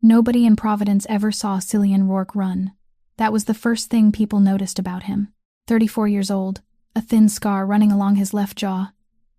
Nobody in Providence ever saw Cillian Rourke run. That was the first thing people noticed about him. 34 years old, a thin scar running along his left jaw,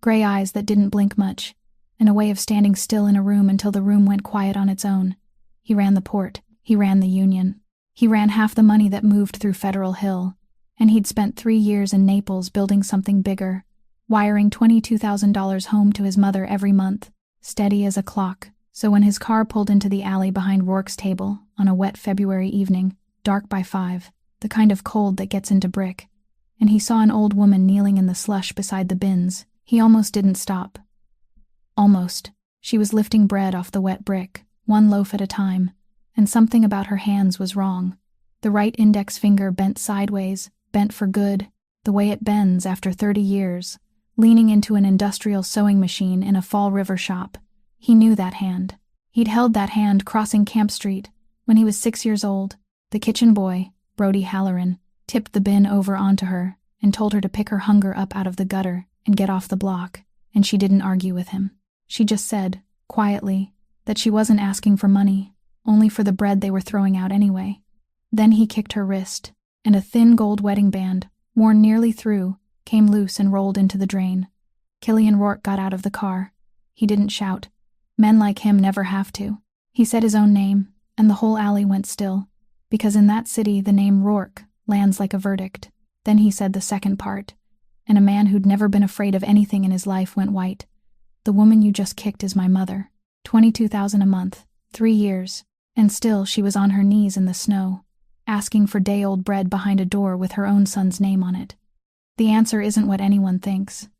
gray eyes that didn't blink much, and a way of standing still in a room until the room went quiet on its own. He ran the port. He ran the union. He ran half the money that moved through Federal Hill. And he'd spent 3 years in Naples building something bigger, wiring $22,000 home to his mother every month, steady as a clock. So when his car pulled into the alley behind Rourke's table on a wet February evening, dark by 5, the kind of cold that gets into brick, and he saw an old woman kneeling in the slush beside the bins, he almost didn't stop. Almost. She was lifting bread off the wet brick, one loaf at a time, and something about her hands was wrong. The right index finger bent sideways, bent for good, the way it bends after 30 years, leaning into an industrial sewing machine in a Fall River shop. He knew that hand. He'd held that hand crossing Camp Street when he was 6 years old. The kitchen boy, Brody Halloran, tipped the bin over onto her and told her to pick her hunger up out of the gutter and get off the block, and she didn't argue with him. She just said, quietly, that she wasn't asking for money, only for the bread they were throwing out anyway. Then he kicked her wrist, and a thin gold wedding band, worn nearly through, came loose and rolled into the drain. Cillian Rourke got out of the car. He didn't shout. Men like him never have to. He said his own name, and the whole alley went still, because in that city the name Rourke lands like a verdict. Then he said the second part, and a man who'd never been afraid of anything in his life went white. The woman you just kicked is my mother. $22,000 a month, 3 years, and still she was on her knees in the snow, asking for day-old bread behind a door with her own son's name on it. The answer isn't what anyone thinks.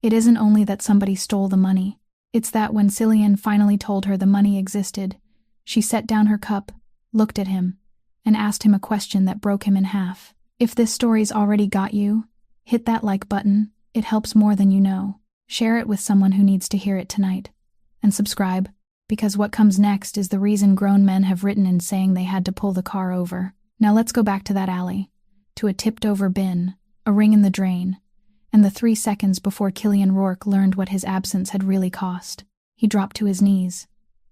It isn't only that somebody stole the money. It's that when Cillian finally told her the money existed, she set down her cup, looked at him, and asked him a question that broke him in half. If this story's already got you, hit that like button. It helps more than you know. Share it with someone who needs to hear it tonight. And subscribe, because what comes next is the reason grown men have written in saying they had to pull the car over. Now let's go back to that alley, to a tipped-over bin, a ring in the drain, and the 3 seconds before Cillian Rourke learned what his absence had really cost. He dropped to his knees.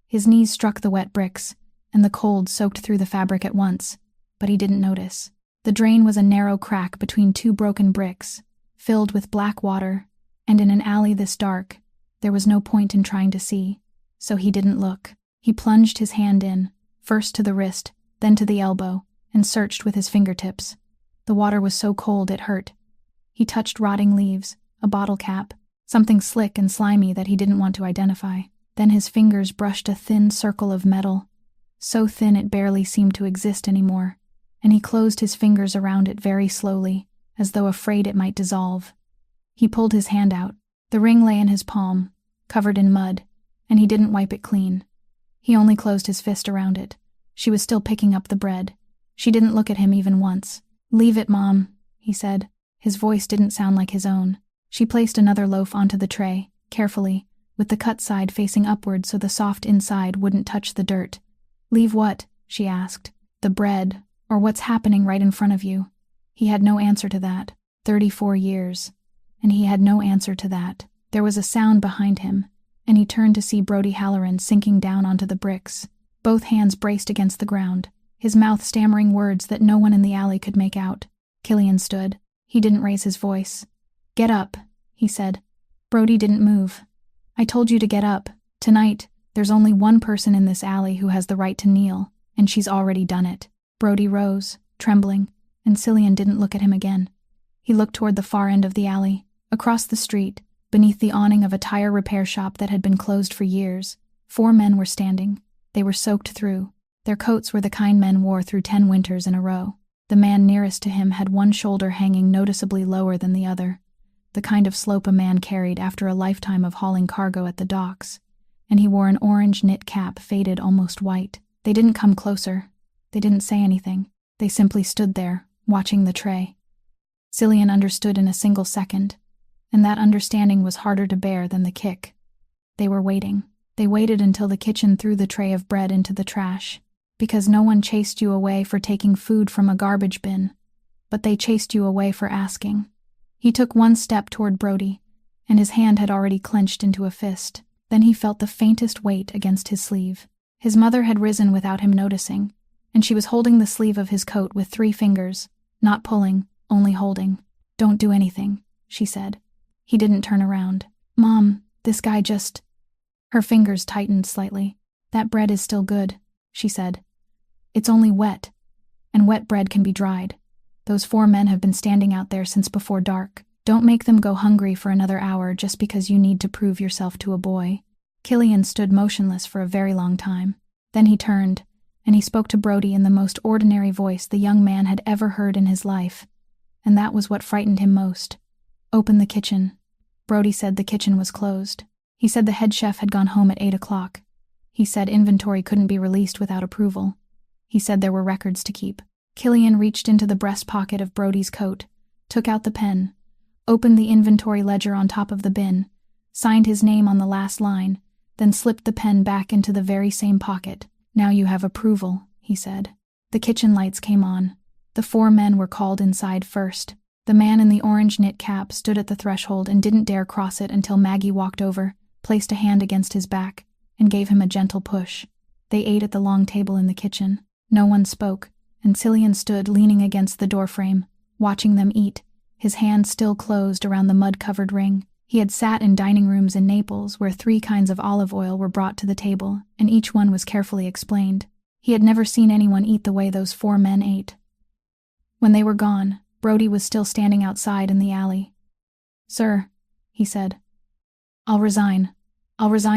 His knees struck the wet bricks, and the cold soaked through the fabric at once, but he didn't notice. The drain was a narrow crack between 2 broken bricks, filled with black water, and in an alley this dark, there was no point in trying to see, so he didn't look. He plunged his hand in, first to the wrist, then to the elbow, and searched with his fingertips. The water was so cold it hurt. He touched rotting leaves, a bottle cap, something slick and slimy that he didn't want to identify. Then his fingers brushed a thin circle of metal, so thin it barely seemed to exist anymore, and he closed his fingers around it very slowly, as though afraid it might dissolve. He pulled his hand out. The ring lay in his palm, covered in mud, and he didn't wipe it clean. He only closed his fist around it. She was still picking up the bread. She didn't look at him even once. "Leave it, Mom," he said. His voice didn't sound like his own. She placed another loaf onto the tray, carefully, with the cut side facing upward so the soft inside wouldn't touch the dirt. "Leave what?" she asked. "The bread, or what's happening right in front of you?" He had no answer to that. 34 years. And he had no answer to that. There was a sound behind him, and he turned to see Brody Halloran sinking down onto the bricks, both hands braced against the ground, his mouth stammering words that no one in the alley could make out. Cillian stood. He didn't raise his voice. "Get up," he said. Brody didn't move. "I told you to get up. Tonight, there's only one person in this alley who has the right to kneel, and she's already done it." Brody rose, trembling, and Cillian didn't look at him again. He looked toward the far end of the alley. Across the street, beneath the awning of a tire repair shop that had been closed for years, 4 men were standing. They were soaked through. Their coats were the kind men wore through 10 winters in a row. The man nearest to him had one shoulder hanging noticeably lower than the other, the kind of slope a man carried after a lifetime of hauling cargo at the docks, and he wore an orange knit cap faded almost white. They didn't come closer. They didn't say anything. They simply stood there, watching the tray. Cillian understood in a single second, and that understanding was harder to bear than the kick. They were waiting. They waited until the kitchen threw the tray of bread into the trash, because no one chased you away for taking food from a garbage bin, but they chased you away for asking. He took one step toward Brody, and his hand had already clenched into a fist. Then he felt the faintest weight against his sleeve. His mother had risen without him noticing, and she was holding the sleeve of his coat with 3 fingers, not pulling, only holding. "Don't do anything," she said. He didn't turn around. "Mom, this guy just—" Her fingers tightened slightly. "That bread is still good," she said. "It's only wet, and wet bread can be dried. Those 4 men have been standing out there since before dark. Don't make them go hungry for another hour just because you need to prove yourself to a boy." Killian stood motionless for a very long time. Then he turned, and he spoke to Brody in the most ordinary voice the young man had ever heard in his life. And that was what frightened him most. "Open the kitchen." Brody said the kitchen was closed. He said the head chef had gone home at 8 o'clock. He said inventory couldn't be released without approval. He said there were records to keep. Killian reached into the breast pocket of Brody's coat, took out the pen, opened the inventory ledger on top of the bin, signed his name on the last line, then slipped the pen back into the very same pocket. "Now you have approval," he said. The kitchen lights came on. The 4 men were called inside first. The man in the orange knit cap stood at the threshold and didn't dare cross it until Maggie walked over, placed a hand against his back, and gave him a gentle push. They ate at the long table in the kitchen. No one spoke, and Cillian stood leaning against the doorframe, watching them eat, his hand still closed around the mud-covered ring. He had sat in dining rooms in Naples where 3 kinds of olive oil were brought to the table, and each one was carefully explained. He had never seen anyone eat the way those 4 men ate. When they were gone, Brody was still standing outside in the alley. "Sir," he said, I'll resign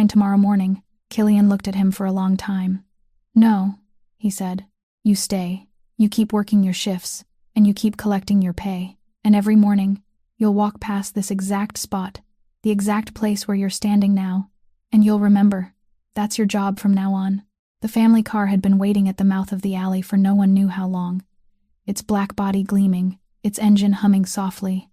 tomorrow morning." Killian looked at him for a long time. "No," he said. "You stay. You keep working your shifts, and you keep collecting your pay. And every morning, you'll walk past this exact spot, the exact place where you're standing now, and you'll remember. That's your job from now on." The family car had been waiting at the mouth of the alley for no one knew how long, its black body gleaming, its engine humming softly.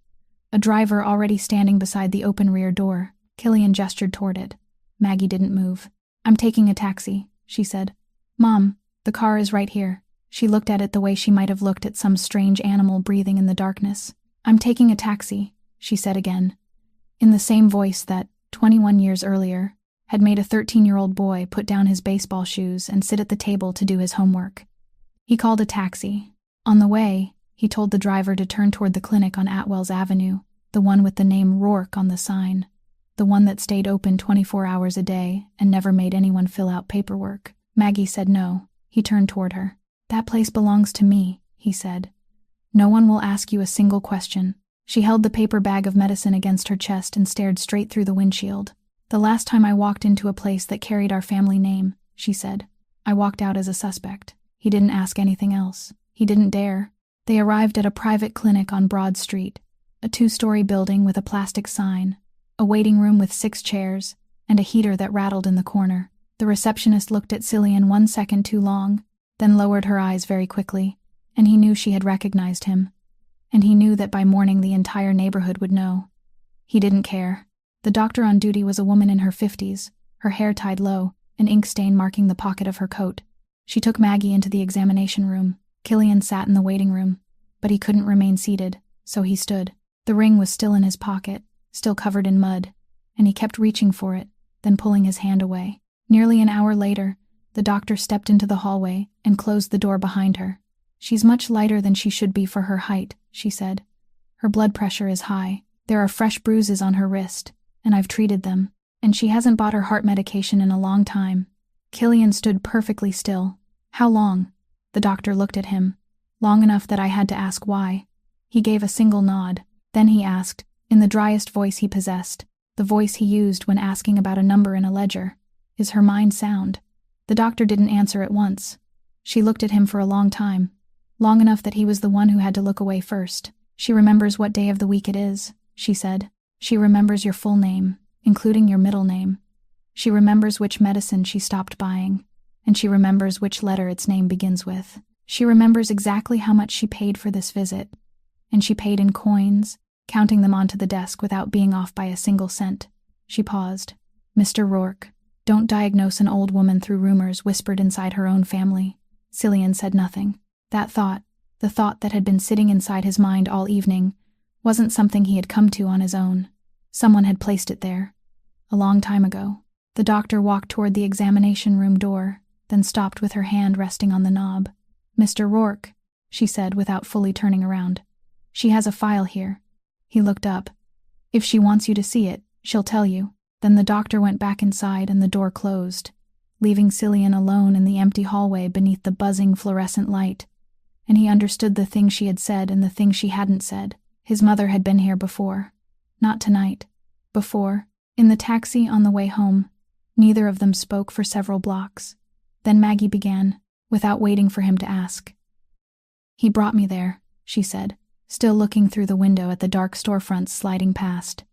A driver already standing beside the open rear door. Killian gestured toward it. Maggie didn't move. "I'm taking a taxi," she said. "Mom, the car is right here." She looked at it the way she might have looked at some strange animal breathing in the darkness. "I'm taking a taxi," she said again, in the same voice that, 21 years earlier, had made a 13-year-old boy put down his baseball shoes and sit at the table to do his homework. He called a taxi. On the way, he told the driver to turn toward the clinic on Atwells Avenue, the one with the name Rourke on the sign, the one that stayed open 24 hours a day and never made anyone fill out paperwork. Maggie said no. He turned toward her. "That place belongs to me," he said. "No one will ask you a single question." She held the paper bag of medicine against her chest and stared straight through the windshield. "The last time I walked into a place that carried our family name," she said, "I walked out as a suspect." He didn't ask anything else. He didn't dare. They arrived at a private clinic on Broad Street, a 2-story building with a plastic sign, a waiting room with 6 chairs, and a heater that rattled in the corner. The receptionist looked at Cillian 1 second too long, then lowered her eyes very quickly, and he knew she had recognized him. And he knew that by morning the entire neighborhood would know. He didn't care. The doctor on duty was a woman in her 50s, her hair tied low, an ink stain marking the pocket of her coat. She took Maggie into the examination room. Killian sat in the waiting room, but he couldn't remain seated, so he stood. The ring was still in his pocket, still covered in mud, and he kept reaching for it, then pulling his hand away. Nearly an hour later, the doctor stepped into the hallway and closed the door behind her. "She's much lighter than she should be for her height," she said. "Her blood pressure is high. There are fresh bruises on her wrist, and I've treated them. And she hasn't bought her heart medication in a long time." Killian stood perfectly still. "How long?" The doctor looked at him. "Long enough that I had to ask why." He gave a single nod. Then he asked, in the driest voice he possessed, the voice he used when asking about a number in a ledger, "Is her mind sound?" The doctor didn't answer at once. She looked at him for a long time, long enough that he was the one who had to look away first. "She remembers what day of the week it is," she said. "She remembers your full name, including your middle name. She remembers which medicine she stopped buying, and she remembers which letter its name begins with. She remembers exactly how much she paid for this visit, and she paid in coins, counting them onto the desk without being off by a single cent." She paused. "Mr. Rourke, don't diagnose an old woman through rumors whispered inside her own family." Cillian said nothing. That thought, the thought that had been sitting inside his mind all evening, wasn't something he had come to on his own. Someone had placed it there. A long time ago. The doctor walked toward the examination room door, then stopped with her hand resting on the knob. "Mr. Rourke," she said without fully turning around. "She has a file here." He looked up. "If she wants you to see it, she'll tell you." Then the doctor went back inside and the door closed, leaving Cillian alone in the empty hallway beneath the buzzing fluorescent light. And he understood the thing she had said and the thing she hadn't said. His mother had been here before. Not tonight. Before, in the taxi on the way home. Neither of them spoke for several blocks. Then Maggie began, without waiting for him to ask. "He brought me there," she said, still looking through the window at the dark storefronts sliding past.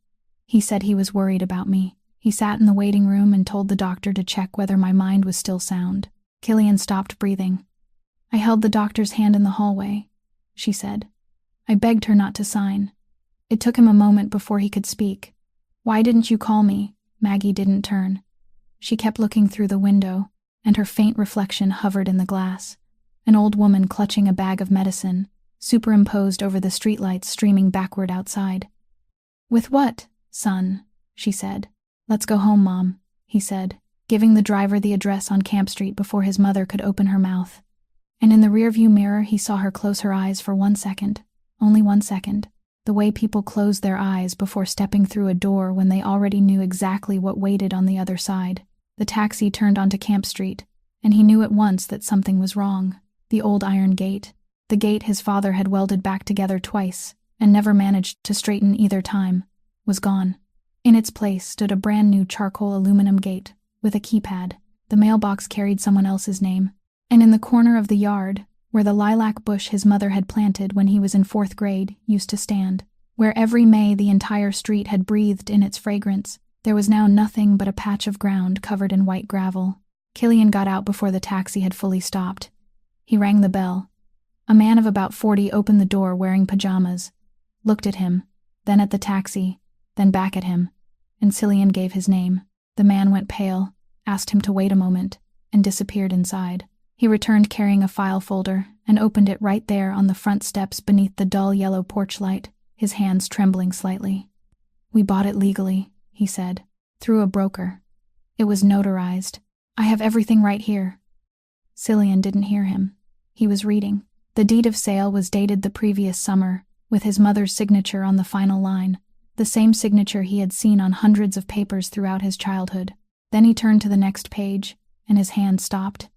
"He said he was worried about me. He sat in the waiting room and told the doctor to check whether my mind was still sound." Cillian stopped breathing. "I held the doctor's hand in the hallway," she said. "I begged her not to sign." It took him a moment before he could speak. "Why didn't you call me?" Maggie didn't turn. She kept looking through the window, and her faint reflection hovered in the glass. An old woman clutching a bag of medicine, superimposed over the streetlights streaming backward outside. "With what, son?" she said. "Let's go home, Mom," he said, giving the driver the address on Camp Street before his mother could open her mouth. And in the rearview mirror he saw her close her eyes for 1 second. Only 1 second. The way people close their eyes before stepping through a door when they already knew exactly what waited on the other side. The taxi turned onto Camp Street, and he knew at once that something was wrong. The old iron gate. The gate his father had welded back together twice, and never managed to straighten either time, was gone. In its place stood a brand new charcoal aluminum gate, with a keypad. The mailbox carried someone else's name. And in the corner of the yard, where the lilac bush his mother had planted when he was in 4th grade used to stand, where every May the entire street had breathed in its fragrance, there was now nothing but a patch of ground covered in white gravel. Cillian got out before the taxi had fully stopped. He rang the bell. A man of about 40 opened the door wearing pajamas, looked at him, then at the taxi, then back at him, and Cillian gave his name. The man went pale, asked him to wait a moment, and disappeared inside. He returned carrying a file folder and opened it right there on the front steps beneath the dull yellow porch light, his hands trembling slightly. "We bought it legally," he said, "through a broker. It was notarized. I have everything right here." Cillian didn't hear him. He was reading. The deed of sale was dated the previous summer, with his mother's signature on the final line, the same signature he had seen on hundreds of papers throughout his childhood. Then he turned to the next page, and his hand stopped.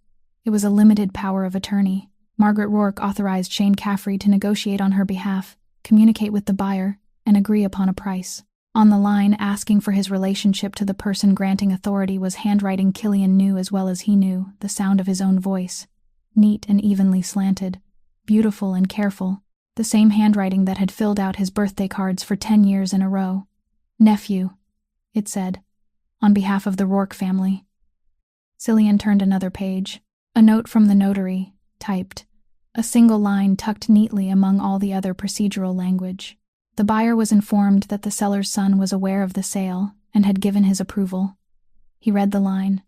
It was a limited power of attorney. Margaret Rourke authorized Shane Caffrey to negotiate on her behalf, communicate with the buyer, and agree upon a price. On the line, asking for his relationship to the person granting authority was handwriting Cillian knew as well as he knew, the sound of his own voice. Neat and evenly slanted, beautiful and careful, the same handwriting that had filled out his birthday cards for 10 years in a row. "Nephew," it said, "on behalf of the Rourke family." Cillian turned another page. A note from the notary, typed. A single line tucked neatly among all the other procedural language. The buyer was informed that the seller's son was aware of the sale and had given his approval. He read the line.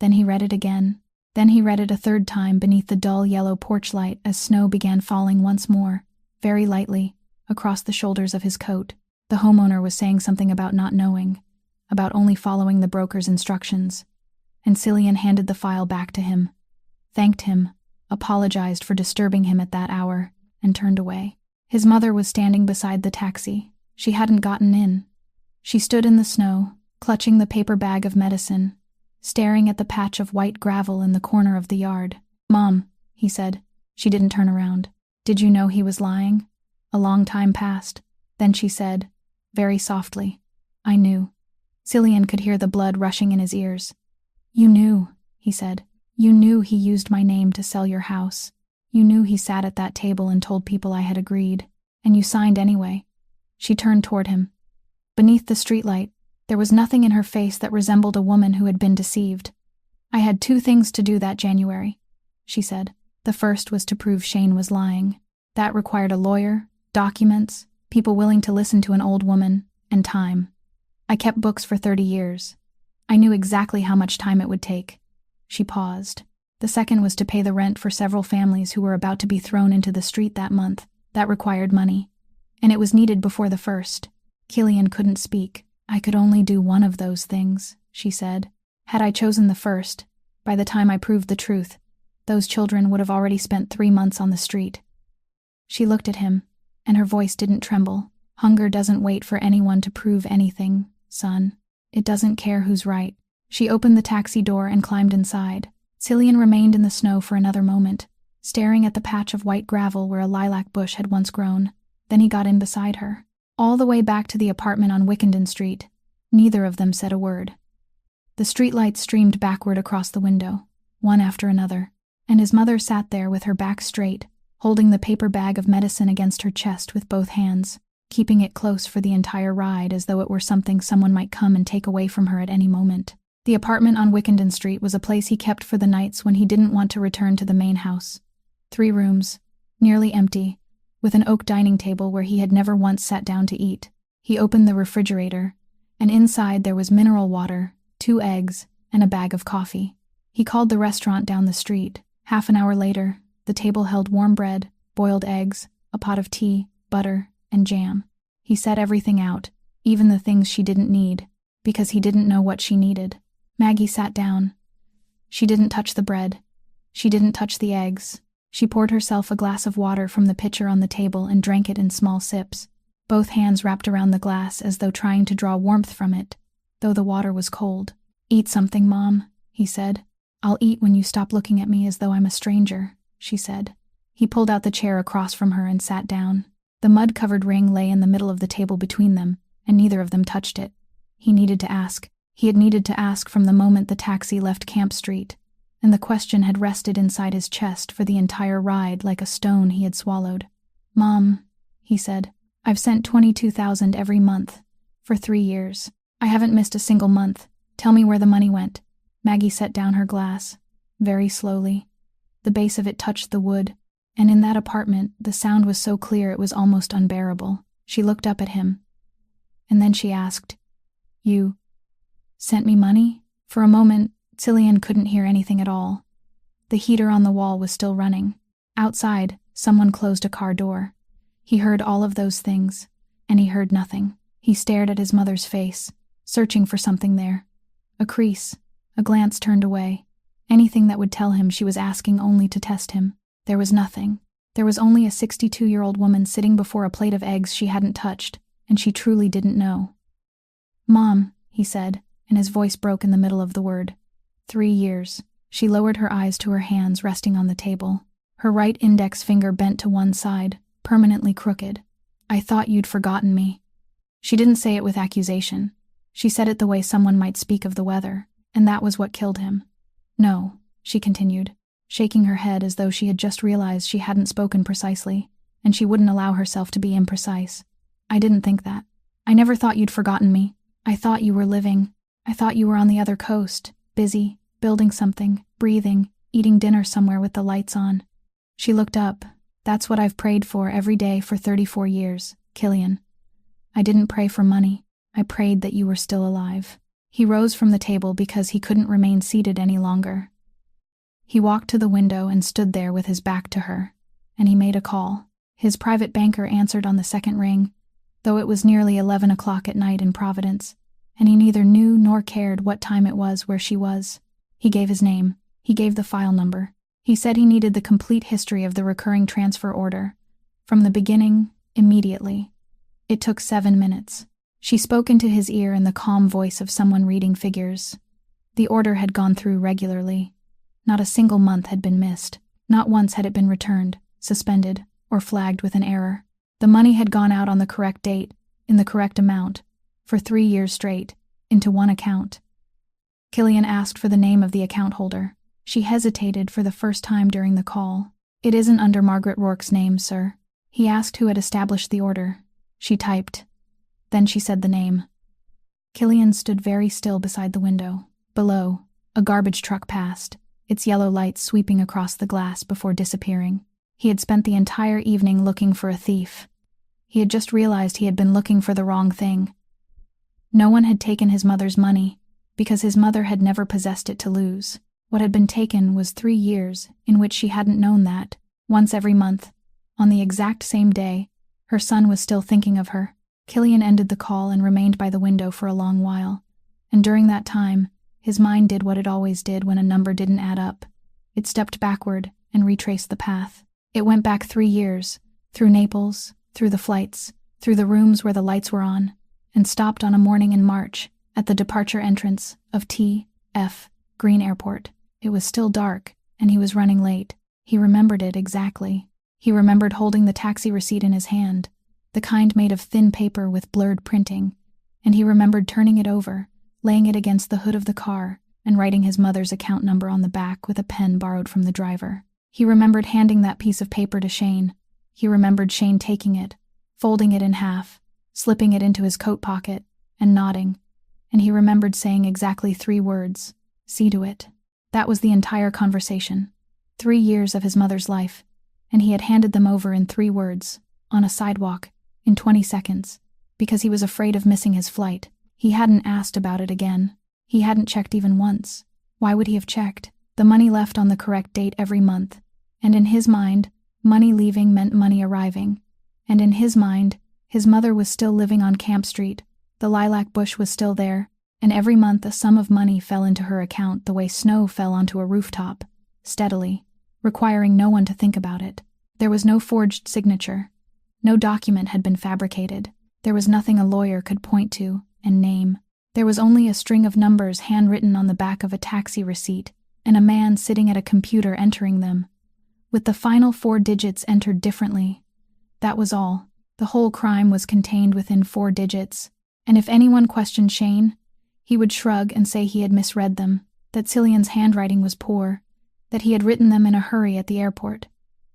Then he read it again. Then he read it a third time beneath the dull yellow porch light as snow began falling once more, very lightly, across the shoulders of his coat. The homeowner was saying something about not knowing, about only following the broker's instructions. And Cillian handed the file back to him, thanked him, apologized for disturbing him at that hour, and turned away. His mother was standing beside the taxi. She hadn't gotten in. She stood in the snow, clutching the paper bag of medicine, staring at the patch of white gravel in the corner of the yard. "Mom," he said. She didn't turn around. "Did you know he was lying?" A long time passed. Then she said, very softly, "I knew." Cillian could hear the blood rushing in his ears. "You knew," he said. "You knew he used my name to sell your house. You knew he sat at that table and told people I had agreed, and you signed anyway." She turned toward him. Beneath the streetlight, there was nothing in her face that resembled a woman who had been deceived. "I had 2 things to do that January," she said. "The first was to prove Shane was lying. That required a lawyer, documents, people willing to listen to an old woman, and time. I kept books for 30 years. I knew exactly how much time it would take." She paused. "The second was to pay the rent for several families who were about to be thrown into the street that month. That required money. And it was needed before the first." Cillian couldn't speak. "I could only do one of those things," she said. "Had I chosen the first, By the time I proved the truth, those children would have already spent 3 months on the street. She looked at him, and her voice didn't tremble. Hunger doesn't wait for anyone to prove anything, son. It doesn't care who's right. She opened the taxi door and climbed inside. Cillian remained in the snow for another moment, staring at the patch of white gravel where a lilac bush had once grown. Then he got in beside her. All the way back to the apartment on Wickenden Street, neither of them said a word. The streetlights streamed backward across the window, one after another, and his mother sat there with her back straight, holding the paper bag of medicine against her chest with both hands, keeping it close for the entire ride as though it were something someone might come and take away from her at any moment. The apartment on Wickenden Street was a place he kept for the nights when he didn't want to return to the main house. 3 rooms, nearly empty, with an oak dining table where he had never once sat down to eat. He opened the refrigerator, and inside there was mineral water, 2 eggs, and a bag of coffee. He called the restaurant down the street. Half an hour later, the table held warm bread, boiled eggs, a pot of tea, butter, and jam. He set everything out, even the things she didn't need, because he didn't know what she needed. Maggie sat down. She didn't touch the bread. She didn't touch the eggs. She poured herself a glass of water from the pitcher on the table and drank it in small sips, both hands wrapped around the glass as though trying to draw warmth from it, though the water was cold. "Eat something, Mom," he said. "I'll eat when you stop looking at me as though I'm a stranger," she said. He pulled out the chair across from her and sat down. The mud-covered ring lay in the middle of the table between them, and neither of them touched it. He needed to ask. He had needed to ask from the moment the taxi left Camp Street, and the question had rested inside his chest for the entire ride like a stone he had swallowed. "Mom," he said, "I've sent $22,000 every month, for 3 years. I haven't missed a single month. Tell me where the money went." Maggie set down her glass, very slowly. The base of it touched the wood, and in that apartment, the sound was so clear it was almost unbearable. She looked up at him, and then she asked, "You sent me money?" For a moment, Cillian couldn't hear anything at all. The heater on the wall was still running. Outside, someone closed a car door. He heard all of those things, and he heard nothing. He stared at his mother's face, searching for something there. A crease, a glance turned away. Anything that would tell him she was asking only to test him. There was nothing. There was only a 62-year-old woman sitting before a plate of eggs she hadn't touched, and she truly didn't know. "Mom," he said, and his voice broke in the middle of the word. 3 years. She lowered her eyes to her hands resting on the table. Her right index finger bent to one side, permanently crooked. "I thought you'd forgotten me." She didn't say it with accusation. She said it the way someone might speak of the weather, and that was what killed him. "No," she continued, shaking her head as though she had just realized she hadn't spoken precisely, and she wouldn't allow herself to be imprecise. "I didn't think that. I never thought you'd forgotten me. I thought you were living. I thought you were on the other coast, busy, building something, breathing, eating dinner somewhere with the lights on." She looked up. "That's what I've prayed for every day for 34 years, Cillian. I didn't pray for money. I prayed that you were still alive." He rose from the table because he couldn't remain seated any longer. He walked to the window and stood there with his back to her, and he made a call. His private banker answered on the second ring, though it was nearly 11 o'clock at night in Providence, and he neither knew nor cared what time it was where she was. He gave his name. He gave the file number. He said he needed the complete history of the recurring transfer order, from the beginning, immediately. It took 7 minutes. She spoke into his ear in the calm voice of someone reading figures. The order had gone through regularly. Not a single month had been missed. Not once had it been returned, suspended, or flagged with an error. The money had gone out on the correct date, in the correct amount, for 3 years straight, into one account. Cillian asked for the name of the account holder. She hesitated for the first time during the call. "It isn't under Margaret Rourke's name, sir." He asked who had established the order. She typed. Then she said the name. Cillian stood very still beside the window. Below, a garbage truck passed, its yellow lights sweeping across the glass before disappearing. He had spent the entire evening looking for a thief. He had just realized he had been looking for the wrong thing. No one had taken his mother's money, because his mother had never possessed it to lose. What had been taken was 3 years in which she hadn't known that, once every month, on the exact same day, her son was still thinking of her. Cillian ended the call and remained by the window for a long while, and during that time, His mind did what it always did when a number didn't add up. It stepped backward and retraced the path. It went back 3 years, through Naples, through the flights, through the rooms where the lights were on, and stopped on a morning in March at the departure entrance of T.F. Green Airport. It was still dark, and he was running late. He remembered it exactly. He remembered holding the taxi receipt in his hand, the kind made of thin paper with blurred printing, and he remembered turning it over, laying it against the hood of the car, and writing his mother's account number on the back with a pen borrowed from the driver. He remembered handing that piece of paper to Shane. He remembered Shane taking it, folding it in half, slipping it into his coat pocket, and nodding. And he remembered saying exactly 3 words: "See to it." That was the entire conversation. 3 years of his mother's life, and he had handed them over in 3 words, on a sidewalk, in 20 seconds, because he was afraid of missing his flight. He hadn't asked about it again. He hadn't checked even once. Why would he have checked? The money left on the correct date every month, and in his mind, money leaving meant money arriving. And in his mind, his mother was still living on Camp Street, the lilac bush was still there, and every month a sum of money fell into her account the way snow fell onto a rooftop, steadily, requiring no one to think about it. There was no forged signature. No document had been fabricated. There was nothing a lawyer could point to and name. There was only a string of numbers handwritten on the back of a taxi receipt, and a man sitting at a computer entering them, with the final 4 digits entered differently. That was all. The whole crime was contained within 4 digits, and if anyone questioned Shane, he would shrug and say he had misread them, that Cillian's handwriting was poor, that he had written them in a hurry at the airport.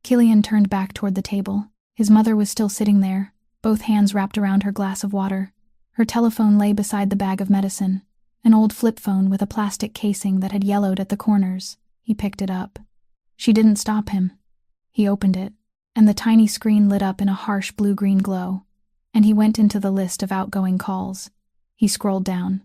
Cillian turned back toward the table. His mother was still sitting there, both hands wrapped around her glass of water. Her telephone lay beside the bag of medicine, an old flip phone with a plastic casing that had yellowed at the corners. He picked it up. She didn't stop him. He opened it, and the tiny screen lit up in a harsh blue-green glow, and he went into the list of outgoing calls. He scrolled down.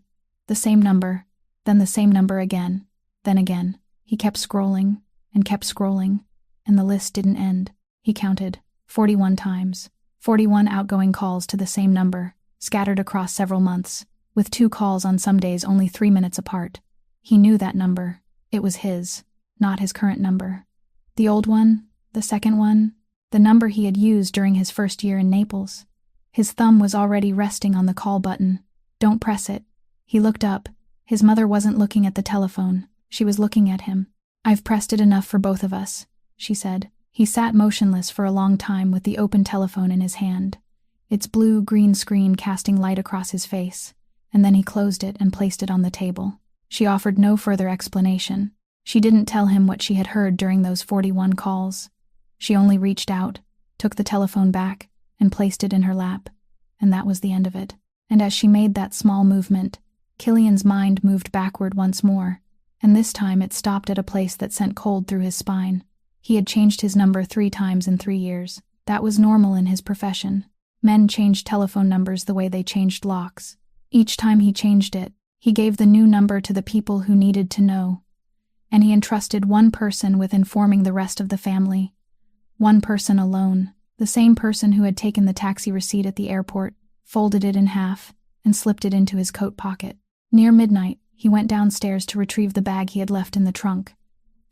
The same number, then the same number again, then again. He kept scrolling, and the list didn't end. He counted 41 times, 41 outgoing calls to the same number, scattered across several months, with 2 calls on some days only 3 minutes apart. He knew that number. It was his, not his current number. The old one, the second one, the number he had used during his first year in Naples. His thumb was already resting on the call button. Don't press it. He looked up. His mother wasn't looking at the telephone. She was looking at him. "I've pressed it enough for both of us," she said. He sat motionless for a long time with the open telephone in his hand, its blue-green screen casting light across his face, and then he closed it and placed it on the table. She offered no further explanation. She didn't tell him what she had heard during those 41 calls. She only reached out, took the telephone back, and placed it in her lap, and that was the end of it. And as she made that small movement, Cillian's mind moved backward once more, and this time it stopped at a place that sent cold through his spine. He had changed his number 3 times in 3 years. That was normal in his profession. Men changed telephone numbers the way they changed locks. Each time he changed it, he gave the new number to the people who needed to know, and he entrusted one person with informing the rest of the family. One person alone, the same person who had taken the taxi receipt at the airport, folded it in half, and slipped it into his coat pocket. Near midnight, he went downstairs to retrieve the bag he had left in the trunk,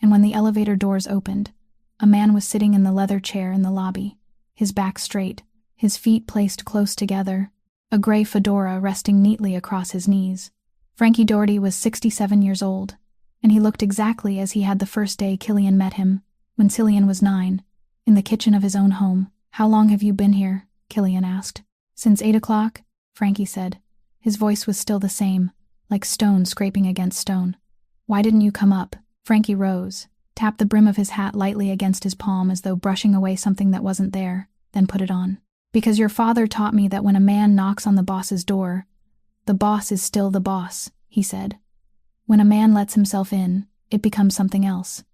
and when the elevator doors opened, a man was sitting in the leather chair in the lobby, his back straight, his feet placed close together, a gray fedora resting neatly across his knees. Frankie Doherty was 67 years old, and he looked exactly as he had the first day Cillian met him, when Cillian was 9, in the kitchen of his own home. "How long have you been here?" Cillian asked. "Since 8 o'clock, Frankie said. His voice was still the same, like stone scraping against stone. "Why didn't you come up?" Frankie rose, tapped the brim of his hat lightly against his palm as though brushing away something that wasn't there, then put it on. "Because your father taught me that when a man knocks on the boss's door, the boss is still the boss," he said. "When a man lets himself in, it becomes something else."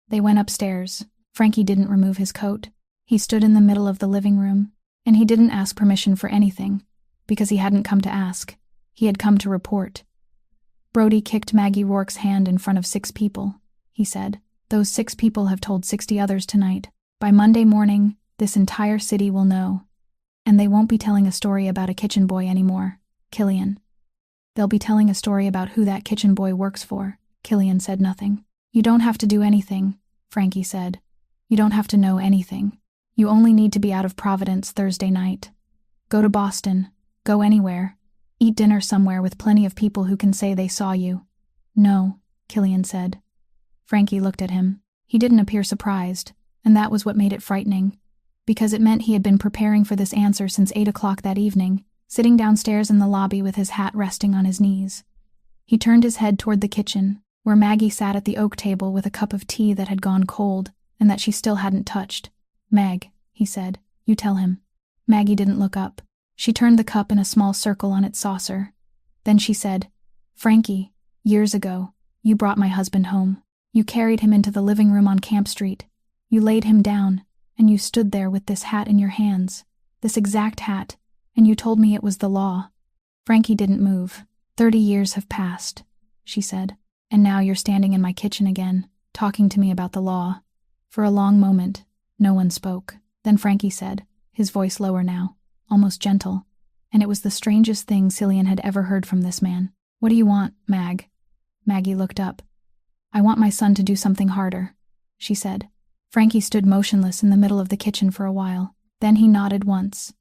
They went upstairs. Frankie didn't remove his coat. He stood in the middle of the living room, and he didn't ask permission for anything, because he hadn't come to ask. He had come to report. "Brody kicked Maggie Rourke's hand in front of 6 people, he said. "Those 6 people have told 60 others tonight. By Monday morning, this entire city will know. And they won't be telling a story about a kitchen boy anymore, Cillian." They'll be telling a story about who that kitchen boy works for. Killian said nothing. You don't have to do anything, Frankie said. You don't have to know anything. You only need to be out of Providence Thursday night. Go to Boston. Go anywhere. Eat dinner somewhere with plenty of people who can say they saw you. No, Killian said. Frankie looked at him. He didn't appear surprised, and that was what made it frightening, because it meant he had been preparing for this answer since 8 o'clock that evening, sitting downstairs in the lobby with his hat resting on his knees. He turned his head toward the kitchen, where Maggie sat at the oak table with a cup of tea that had gone cold and that she still hadn't touched. Meg, he said, you tell him. Maggie didn't look up. She turned the cup in a small circle on its saucer. Then she said, Frankie, years ago, you brought my husband home. You carried him into the living room on Camp Street. You laid him down, and you stood there with this hat in your hands, this exact hat, and you told me it was the law. Frankie didn't move. 30 years have passed, she said, and now you're standing in my kitchen again, talking to me about the law. For a long moment, no one spoke. Then Frankie said, his voice lower now, almost gentle, and it was the strangest thing Cillian had ever heard from this man. What do you want, Mag? Maggie looked up. I want my son to do something harder, she said. Frankie stood motionless in the middle of the kitchen for a while. Then he nodded once.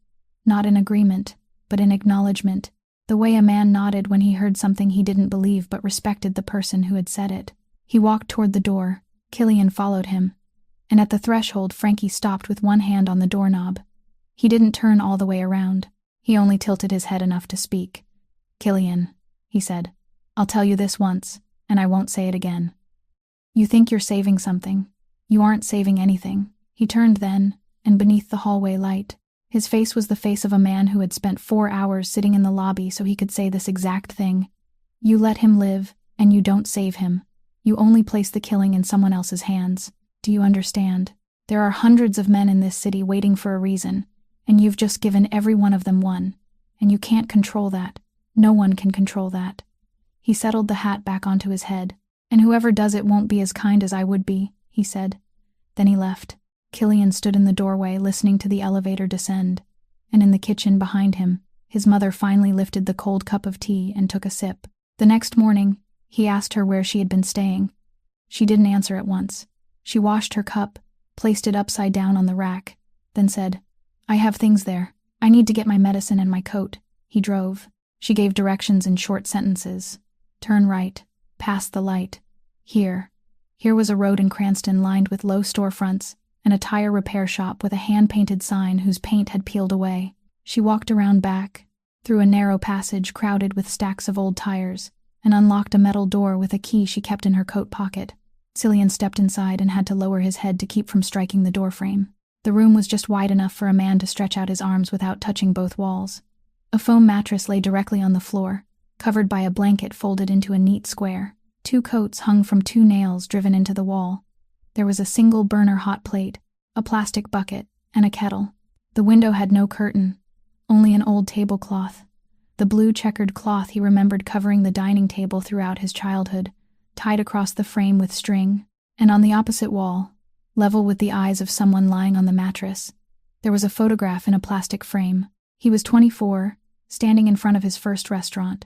Not in agreement, but in acknowledgement, the way a man nodded when he heard something he didn't believe but respected the person who had said it. He walked toward the door. Killian followed him, and at the threshold Frankie stopped with one hand on the doorknob. He didn't turn all the way around. He only tilted his head enough to speak. Killian, he said, I'll tell you this once, and I won't say it again. You think you're saving something. You aren't saving anything. He turned then, and beneath the hallway light, his face was the face of a man who had spent 4 hours sitting in the lobby so he could say this exact thing. You let him live, and you don't save him. You only place the killing in someone else's hands. Do you understand? There are hundreds of men in this city waiting for a reason, and you've just given every one of them one, and you can't control that. No one can control that. He settled the hat back onto his head. And whoever does it won't be as kind as I would be, he said. Then he left. Killian stood in the doorway listening to the elevator descend, and in the kitchen behind him, his mother finally lifted the cold cup of tea and took a sip. The next morning, he asked her where she had been staying. She didn't answer at once. She washed her cup, placed it upside down on the rack, then said, I have things there. I need to get my medicine and my coat. He drove. She gave directions in short sentences. Turn right. Past the light. Here. Here was a road in Cranston lined with low storefronts and a tire repair shop with a hand-painted sign whose paint had peeled away. She walked around back, through a narrow passage crowded with stacks of old tires, and unlocked a metal door with a key she kept in her coat pocket. Cillian stepped inside and had to lower his head to keep from striking the doorframe. The room was just wide enough for a man to stretch out his arms without touching both walls. A foam mattress lay directly on the floor, covered by a blanket folded into a neat square. 2 coats hung from 2 nails driven into the wall. There was a single burner hot plate, a plastic bucket, and a kettle. The window had no curtain, only an old tablecloth. The blue checkered cloth he remembered covering the dining table throughout his childhood, tied across the frame with string. And on the opposite wall, level with the eyes of someone lying on the mattress, there was a photograph in a plastic frame. He was 24, standing in front of his first restaurant.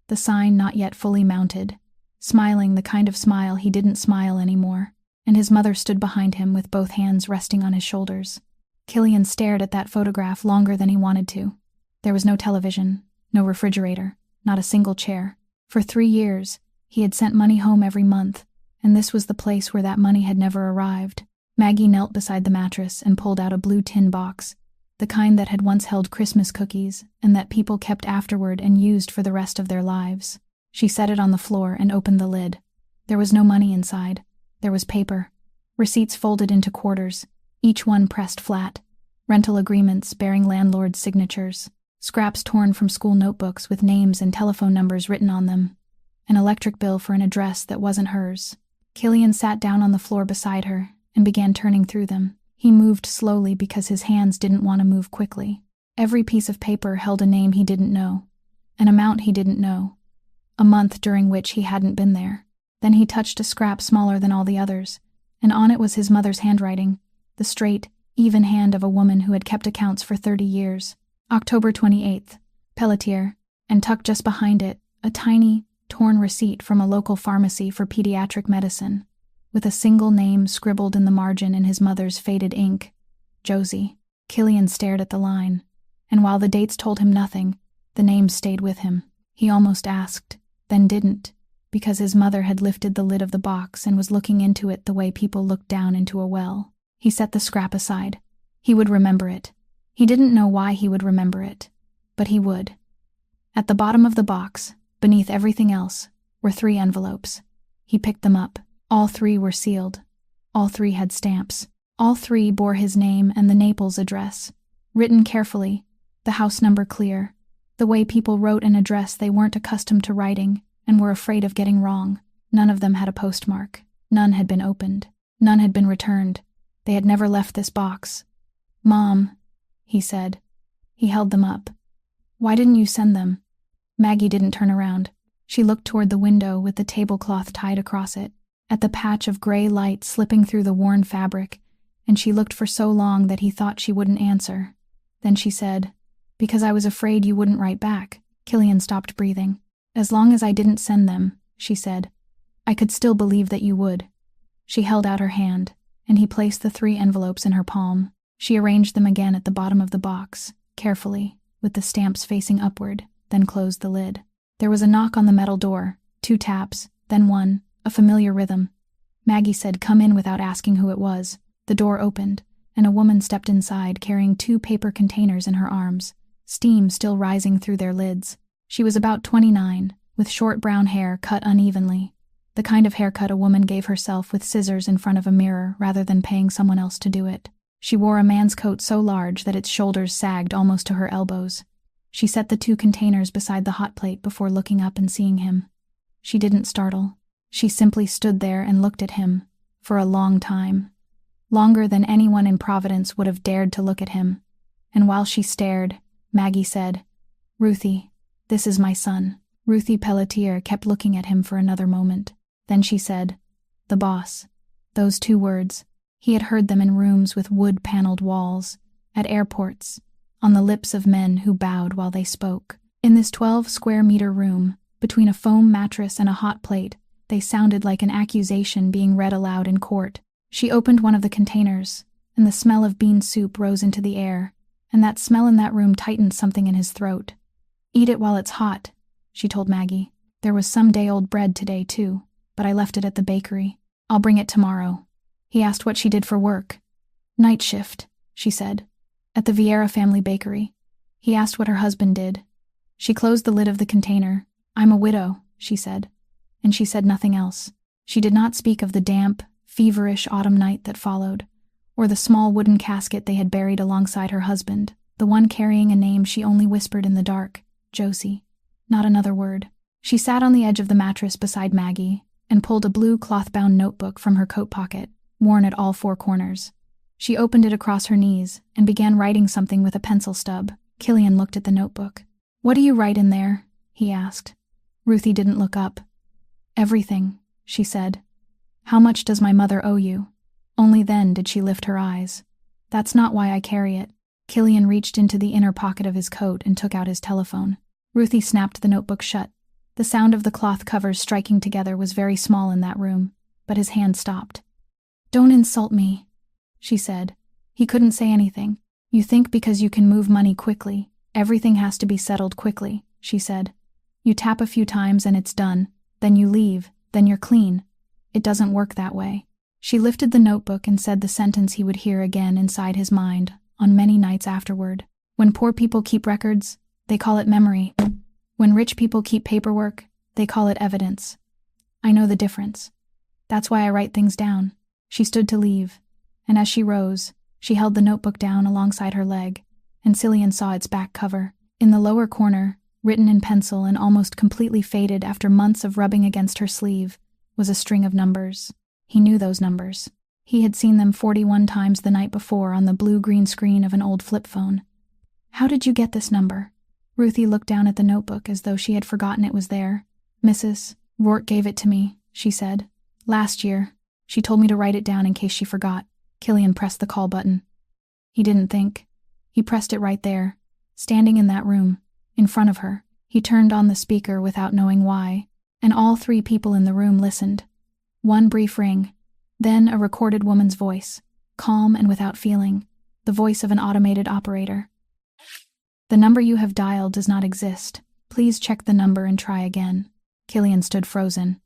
The sign not yet fully mounted, smiling the kind of smile he didn't smile anymore, and his mother stood behind him with both hands resting on his shoulders. Killian stared at that photograph longer than he wanted to. There was no television, no refrigerator, not a single chair. For 3 years, he had sent money home every month, and this was the place where that money had never arrived. Maggie knelt beside the mattress and pulled out a blue tin box, the kind that had once held Christmas cookies and that people kept afterward and used for the rest of their lives. She set it on the floor and opened the lid. There was no money inside. There was paper. Receipts folded into quarters, each one pressed flat. Rental agreements bearing landlords' signatures. Scraps torn from school notebooks with names and telephone numbers written on them. An electric bill for an address that wasn't hers. Killian sat down on the floor beside her and began turning through them. He moved slowly because his hands didn't want to move quickly. Every piece of paper held a name he didn't know, an amount he didn't know, a month during which he hadn't been there. Then he touched a scrap smaller than all the others, and on it was his mother's handwriting, the straight, even hand of a woman who had kept accounts for 30 years. October 28th, Pelletier, and tucked just behind it, a tiny, torn receipt from a local pharmacy for pediatric medicine, with a single name scribbled in the margin in his mother's faded ink, Josie. Killian stared at the line, and while the dates told him nothing, the name stayed with him. He almost asked, then didn't, because his mother had lifted the lid of the box and was looking into it the way people look down into a well. He set the scrap aside. He would remember it. He didn't know why he would remember it, but he would. At the bottom of the box, beneath everything else, were 3 envelopes. He picked them up. All 3 were sealed. All 3 had stamps. All 3 bore his name and the Naples address, written carefully, the house number clear, the way people wrote an address they weren't accustomed to writing and were afraid of getting wrong. None of them had a postmark. None had been opened. None had been returned. They had never left this box. "Mom," he said. He held them up. "Why didn't you send them?" Maggie didn't turn around. She looked toward the window with the tablecloth tied across it, at the patch of gray light slipping through the worn fabric, and she looked for so long that he thought she wouldn't answer. Then she said, "Because I was afraid you wouldn't write back." Killian stopped breathing. "As long as I didn't send them," she said, "I could still believe that you would." She held out her hand, and he placed the 3 envelopes in her palm. She arranged them again at the bottom of the box, carefully, with the stamps facing upward, then closed the lid. There was a knock on the metal door, 2 taps, then 1, a familiar rhythm. Maggie said, "Come in," without asking who it was. The door opened, and a woman stepped inside carrying 2 paper containers in her arms, steam still rising through their lids. She was about 29, with short brown hair cut unevenly, the kind of haircut a woman gave herself with scissors in front of a mirror rather than paying someone else to do it. She wore a man's coat so large that its shoulders sagged almost to her elbows. She set the 2 containers beside the hot plate before looking up and seeing him. She didn't startle. She simply stood there and looked at him, for a long time. Longer than anyone in Providence would have dared to look at him. And while she stared, Maggie said, "Ruthie, this is my son." Ruthie Pelletier kept looking at him for another moment. Then she said, "The boss." Those 2 words. He had heard them in rooms with wood-paneled walls, at airports, on the lips of men who bowed while they spoke. In this 12-square-meter room, between a foam mattress and a hot plate, they sounded like an accusation being read aloud in court. She opened one of the containers, and the smell of bean soup rose into the air, and that smell in that room tightened something in his throat. "Eat it while it's hot," she told Maggie. "There was some day-old bread today, too, but I left it at the bakery. I'll bring it tomorrow." He asked what she did for work. "Night shift," she said, "at the Vieira family bakery." He asked what her husband did. She closed the lid of the container. "I'm a widow," she said, and she said nothing else. She did not speak of the damp, feverish autumn night that followed, or the small wooden casket they had buried alongside her husband, the one carrying a name she only whispered in the dark, Josie. Not another word. She sat on the edge of the mattress beside Maggie and pulled a blue cloth-bound notebook from her coat pocket, worn at all 4 corners. She opened it across her knees and began writing something with a pencil stub. Killian looked at the notebook. "What do you write in there?" he asked. Ruthie didn't look up. "Everything," she said. "How much does my mother owe you?" Only then did she lift her eyes. "That's not why I carry it." Killian reached into the inner pocket of his coat and took out his telephone. Ruthie snapped the notebook shut. The sound of the cloth covers striking together was very small in that room, but his hand stopped. "Don't insult me," she said. He couldn't say anything. "You think because you can move money quickly, everything has to be settled quickly," she said. "You tap a few times and it's done, then you leave, then you're clean. It doesn't work that way." She lifted the notebook and said the sentence he would hear again inside his mind on many nights afterward. "When poor people keep records, they call it memory. When rich people keep paperwork, they call it evidence. I know the difference. That's why I write things down." She stood to leave, and as she rose, she held the notebook down alongside her leg, and Cillian saw its back cover. In the lower corner, written in pencil and almost completely faded after months of rubbing against her sleeve, was a string of numbers. He knew those numbers. He had seen them 41 times the night before on the blue-green screen of an old flip phone. "How did you get this number?" Ruthie looked down at the notebook as though she had forgotten it was there. "Mrs. Rourke gave it to me," she said. "Last year. She told me to write it down in case she forgot." Killian pressed the call button. He didn't think. He pressed it right there, standing in that room, in front of her. He turned on the speaker without knowing why, and all three people in the room listened. One brief ring, then a recorded woman's voice, calm and without feeling, the voice of an automated operator. "The number you have dialed does not exist. Please check the number and try again." Killian stood frozen.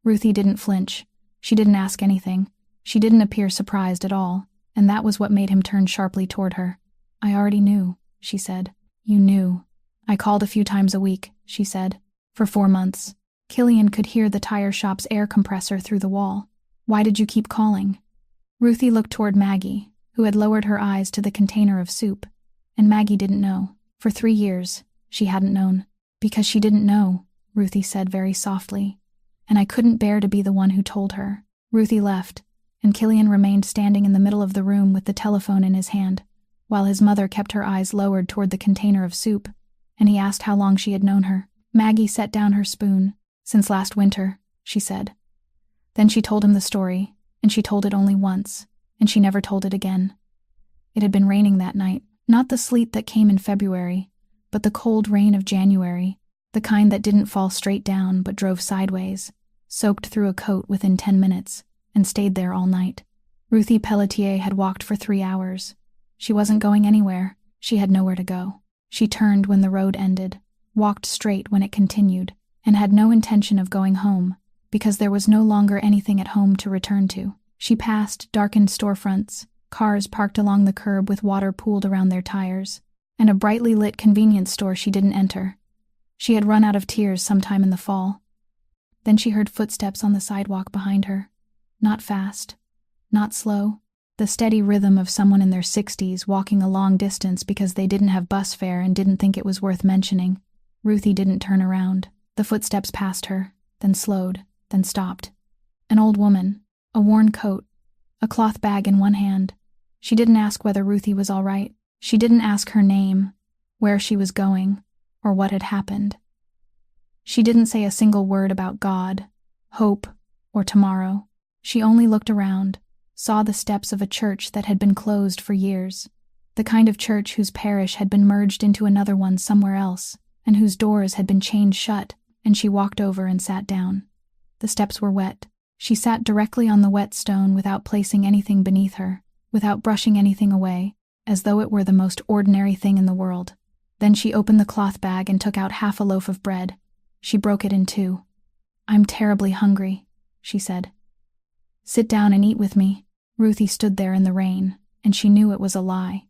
Ruthie didn't flinch. She didn't ask anything. She didn't appear surprised at all, and that was what made him turn sharply toward her. "I already knew," she said. "You knew." "I called a few times a week," she said. "For 4 months." Killian could hear the tire shop's air compressor through the wall. "Why did you keep calling?" Ruthie looked toward Maggie, who had lowered her eyes to the container of soup, and Maggie didn't know. For 3 years, she hadn't known. "Because she didn't know," Ruthie said very softly, "and I couldn't bear to be the one who told her." Ruthie left, and Killian remained standing in the middle of the room with the telephone in his hand, while his mother kept her eyes lowered toward the container of soup, and he asked how long she had known her. Maggie set down her spoon. "Since last winter," she said. Then she told him the story, and she told it only once, and she never told it again. It had been raining that night, not the sleet that came in February, but the cold rain of January, the kind that didn't fall straight down but drove sideways, soaked through a coat within 10 minutes, and stayed there all night. Ruthie Pelletier had walked for 3 hours. She wasn't going anywhere. She had nowhere to go. She turned when the road ended, walked straight when it continued, and had no intention of going home, because there was no longer anything at home to return to. She passed darkened storefronts, cars parked along the curb with water pooled around their tires, and a brightly lit convenience store she didn't enter. She had run out of tears sometime in the fall. Then she heard footsteps on the sidewalk behind her. Not fast, not slow. The steady rhythm of someone in their 60s walking a long distance because they didn't have bus fare and didn't think it was worth mentioning. Ruthie didn't turn around. The footsteps passed her, then slowed, then stopped. An old woman, a worn coat, a cloth bag in one hand. She didn't ask whether Ruthie was all right. She didn't ask her name, where she was going, or what had happened. She didn't say a single word about God, hope, or tomorrow. She only looked around, saw the steps of a church that had been closed for years, the kind of church whose parish had been merged into another one somewhere else, and whose doors had been chained shut, and she walked over and sat down. The steps were wet. She sat directly on the wet stone without placing anything beneath her, without brushing anything away, as though it were the most ordinary thing in the world. Then she opened the cloth bag and took out half a loaf of bread. She broke it in 2. "I'm terribly hungry," she said. "Sit down and eat with me." Ruthie stood there in the rain, and she knew it was a lie.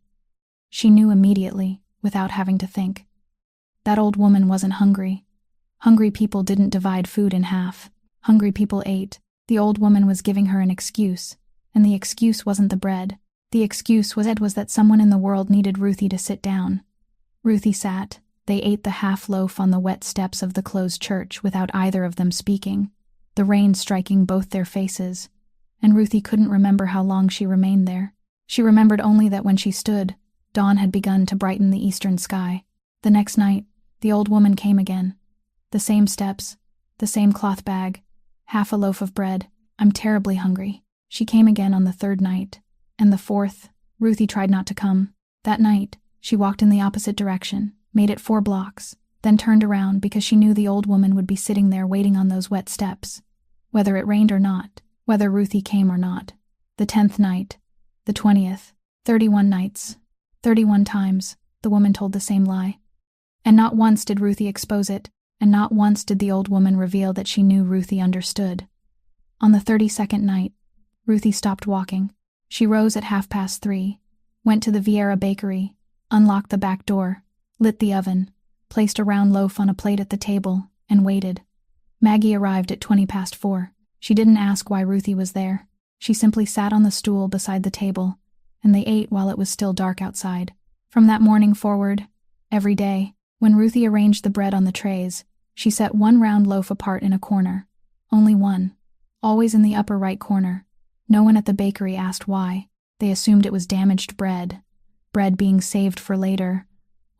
She knew immediately, without having to think. That old woman wasn't hungry. Hungry people didn't divide food in half. Hungry people ate. The old woman was giving her an excuse, and the excuse wasn't the bread. The excuse was that someone in the world needed Ruthie to sit down. Ruthie sat. They ate the half loaf on the wet steps of the closed church without either of them speaking, the rain striking both their faces, and Ruthie couldn't remember how long she remained there. She remembered only that when she stood, dawn had begun to brighten the eastern sky. The next night, the old woman came again. The same steps, the same cloth bag, half a loaf of bread. "I'm terribly hungry." She came again on the 3rd night, and the 4th, Ruthie tried not to come. That night, she walked in the opposite direction, made it 4 blocks, then turned around because she knew the old woman would be sitting there waiting on those wet steps, whether it rained or not, whether Ruthie came or not. The 10th night, the 20th, 31 nights, 31 times, the woman told the same lie. And not once did Ruthie expose it, and not once did the old woman reveal that she knew Ruthie understood. On the 32nd night, Ruthie stopped walking. She rose at 3:30, went to the Vieira bakery, unlocked the back door, lit the oven, placed a round loaf on a plate at the table, and waited. Maggie arrived at 4:20. She didn't ask why Ruthie was there. She simply sat on the stool beside the table, and they ate while it was still dark outside. From that morning forward, every day, when Ruthie arranged the bread on the trays, she set one round loaf apart in a corner. Only one. Always in the upper right corner. No one at the bakery asked why. They assumed it was damaged bread being saved for later,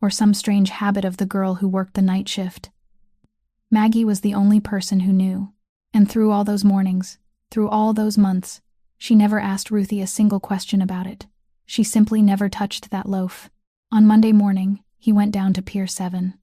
or some strange habit of the girl who worked the night shift. Maggie was the only person who knew, and through all those mornings, through all those months, she never asked Ruthie a single question about it. She simply never touched that loaf. On Monday morning, he went down to Pier 7.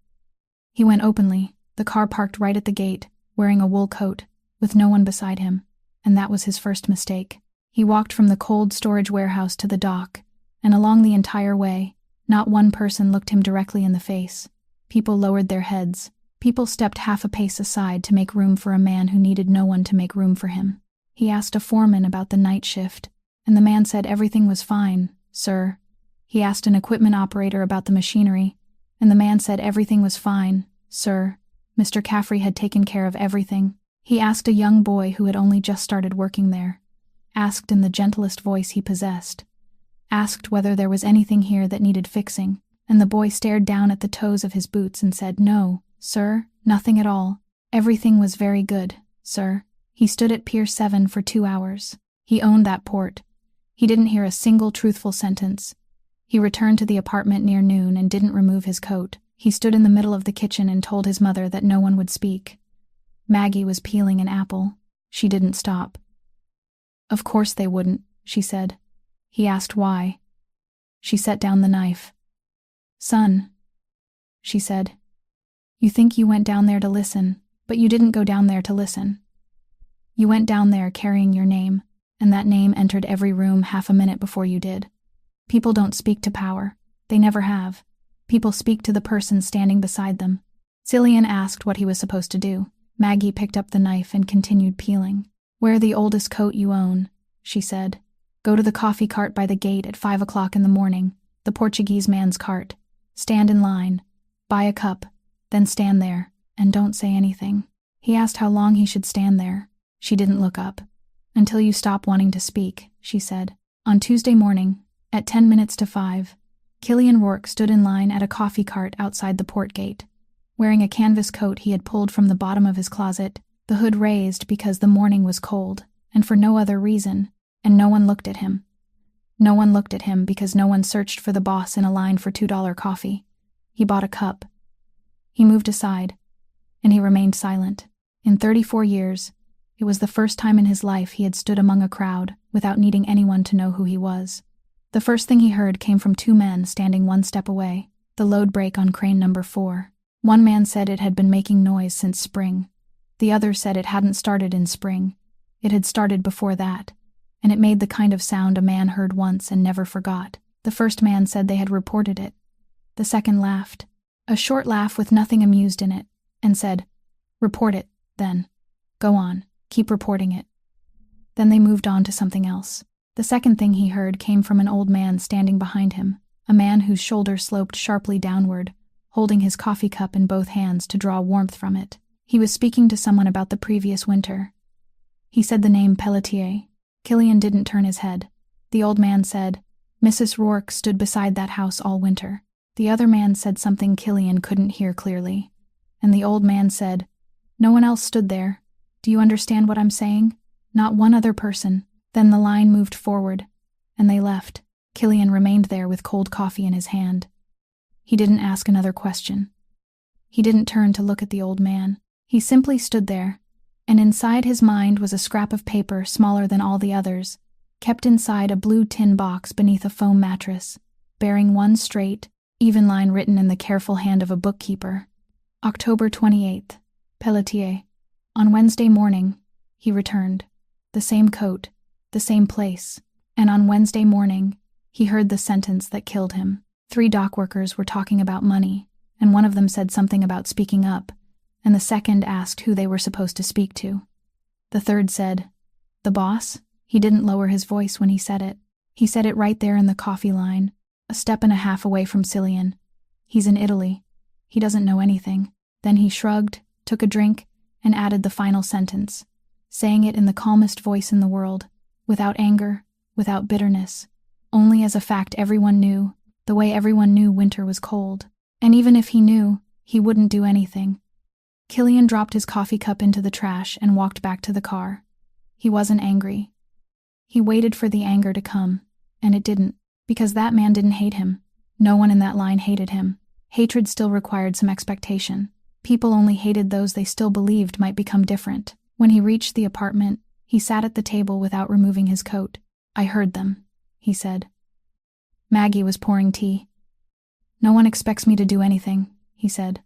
He went openly, the car parked right at the gate, wearing a wool coat, with no one beside him, and that was his first mistake. He walked from the cold storage warehouse to the dock, and along the entire way, not one person looked him directly in the face. People lowered their heads. People stepped half a pace aside to make room for a man who needed no one to make room for him. He asked a foreman about the night shift, and the man said everything was fine, sir. He asked an equipment operator about the machinery, and the man said everything was fine, sir. Mr. Caffrey had taken care of everything. He asked a young boy who had only just started working there. Asked in the gentlest voice he possessed. Asked whether there was anything here that needed fixing, and the boy stared down at the toes of his boots and said, "No, sir, nothing at all. Everything was very good, sir." He stood at Pier 7 for 2 hours. He owned that port. He didn't hear a single truthful sentence. He returned to the apartment near noon and didn't remove his coat. He stood in the middle of the kitchen and told his mother that no one would speak. Maggie was peeling an apple. She didn't stop. "Of course they wouldn't," she said. He asked why. She set down the knife. "Son," she said, "you think you went down there to listen, but you didn't go down there to listen. You went down there carrying your name, and that name entered every room half a minute before you did. People don't speak to power. They never have. People speak to the person standing beside them." Cillian asked what he was supposed to do. Maggie picked up the knife and continued peeling. "Wear the oldest coat you own," she said. "Go to the coffee cart by the gate at 5 o'clock in the morning, the Portuguese man's cart. Stand in line. Buy a cup. Then stand there, and don't say anything." He asked how long he should stand there. She didn't look up. "Until you stop wanting to speak," she said. On Tuesday morning, at 10 minutes to 5, Cillian Rourke stood in line at a coffee cart outside the port gate. Wearing a canvas coat he had pulled from the bottom of his closet, the hood raised because the morning was cold, and for no other reason, and no one looked at him. No one looked at him because no one searched for the boss in a line for $2 coffee. He bought a cup. He moved aside, and he remained silent. In 34 years, it was the first time in his life he had stood among a crowd without needing anyone to know who he was. The first thing he heard came from 2 men standing 1 step away, the load brake on crane number 4. One man said it had been making noise since spring. The other said it hadn't started in spring. It had started before that, and it made the kind of sound a man heard once and never forgot. The first man said they had reported it. The second laughed, a short laugh with nothing amused in it, and said, "Report it, then. Go on, keep reporting it." Then they moved on to something else. The second thing he heard came from an old man standing behind him, a man whose shoulder sloped sharply downward, holding his coffee cup in both hands to draw warmth from it. He was speaking to someone about the previous winter. He said the name Pelletier. Cillian didn't turn his head. The old man said, "Mrs. Rourke stood beside that house all winter." The other man said something Cillian couldn't hear clearly, and the old man said, "No one else stood there. Do you understand what I'm saying? Not one other person." Then the line moved forward, and they left. Cillian remained there with cold coffee in his hand. He didn't ask another question. He didn't turn to look at the old man. He simply stood there, and inside his mind was a scrap of paper smaller than all the others, kept inside a blue tin box beneath a foam mattress, bearing one straight, even line written in the careful hand of a bookkeeper. October 28th, Pelletier. On Wednesday morning, he returned. The same coat, the same place, and on Wednesday morning, he heard the sentence that killed him. 3 dock workers were talking about money, and one of them said something about speaking up, and the second asked who they were supposed to speak to. The third said, "The boss?" He didn't lower his voice when he said it. He said it right there in the coffee line, a step and a half away from Cillian. "He's in Italy. He doesn't know anything." Then he shrugged, took a drink, and added the final sentence, saying it in the calmest voice in the world, without anger, without bitterness, only as a fact everyone knew, the way everyone knew winter was cold. And even if he knew, he wouldn't do anything. Cillian dropped his coffee cup into the trash and walked back to the car. He wasn't angry. He waited for the anger to come, and it didn't, because that man didn't hate him. No one in that line hated him. Hatred still required some expectation. People only hated those they still believed might become different. When he reached the apartment, he sat at the table without removing his coat. "I heard them," he said. Maggie was pouring tea. "No one expects me to do anything," he said.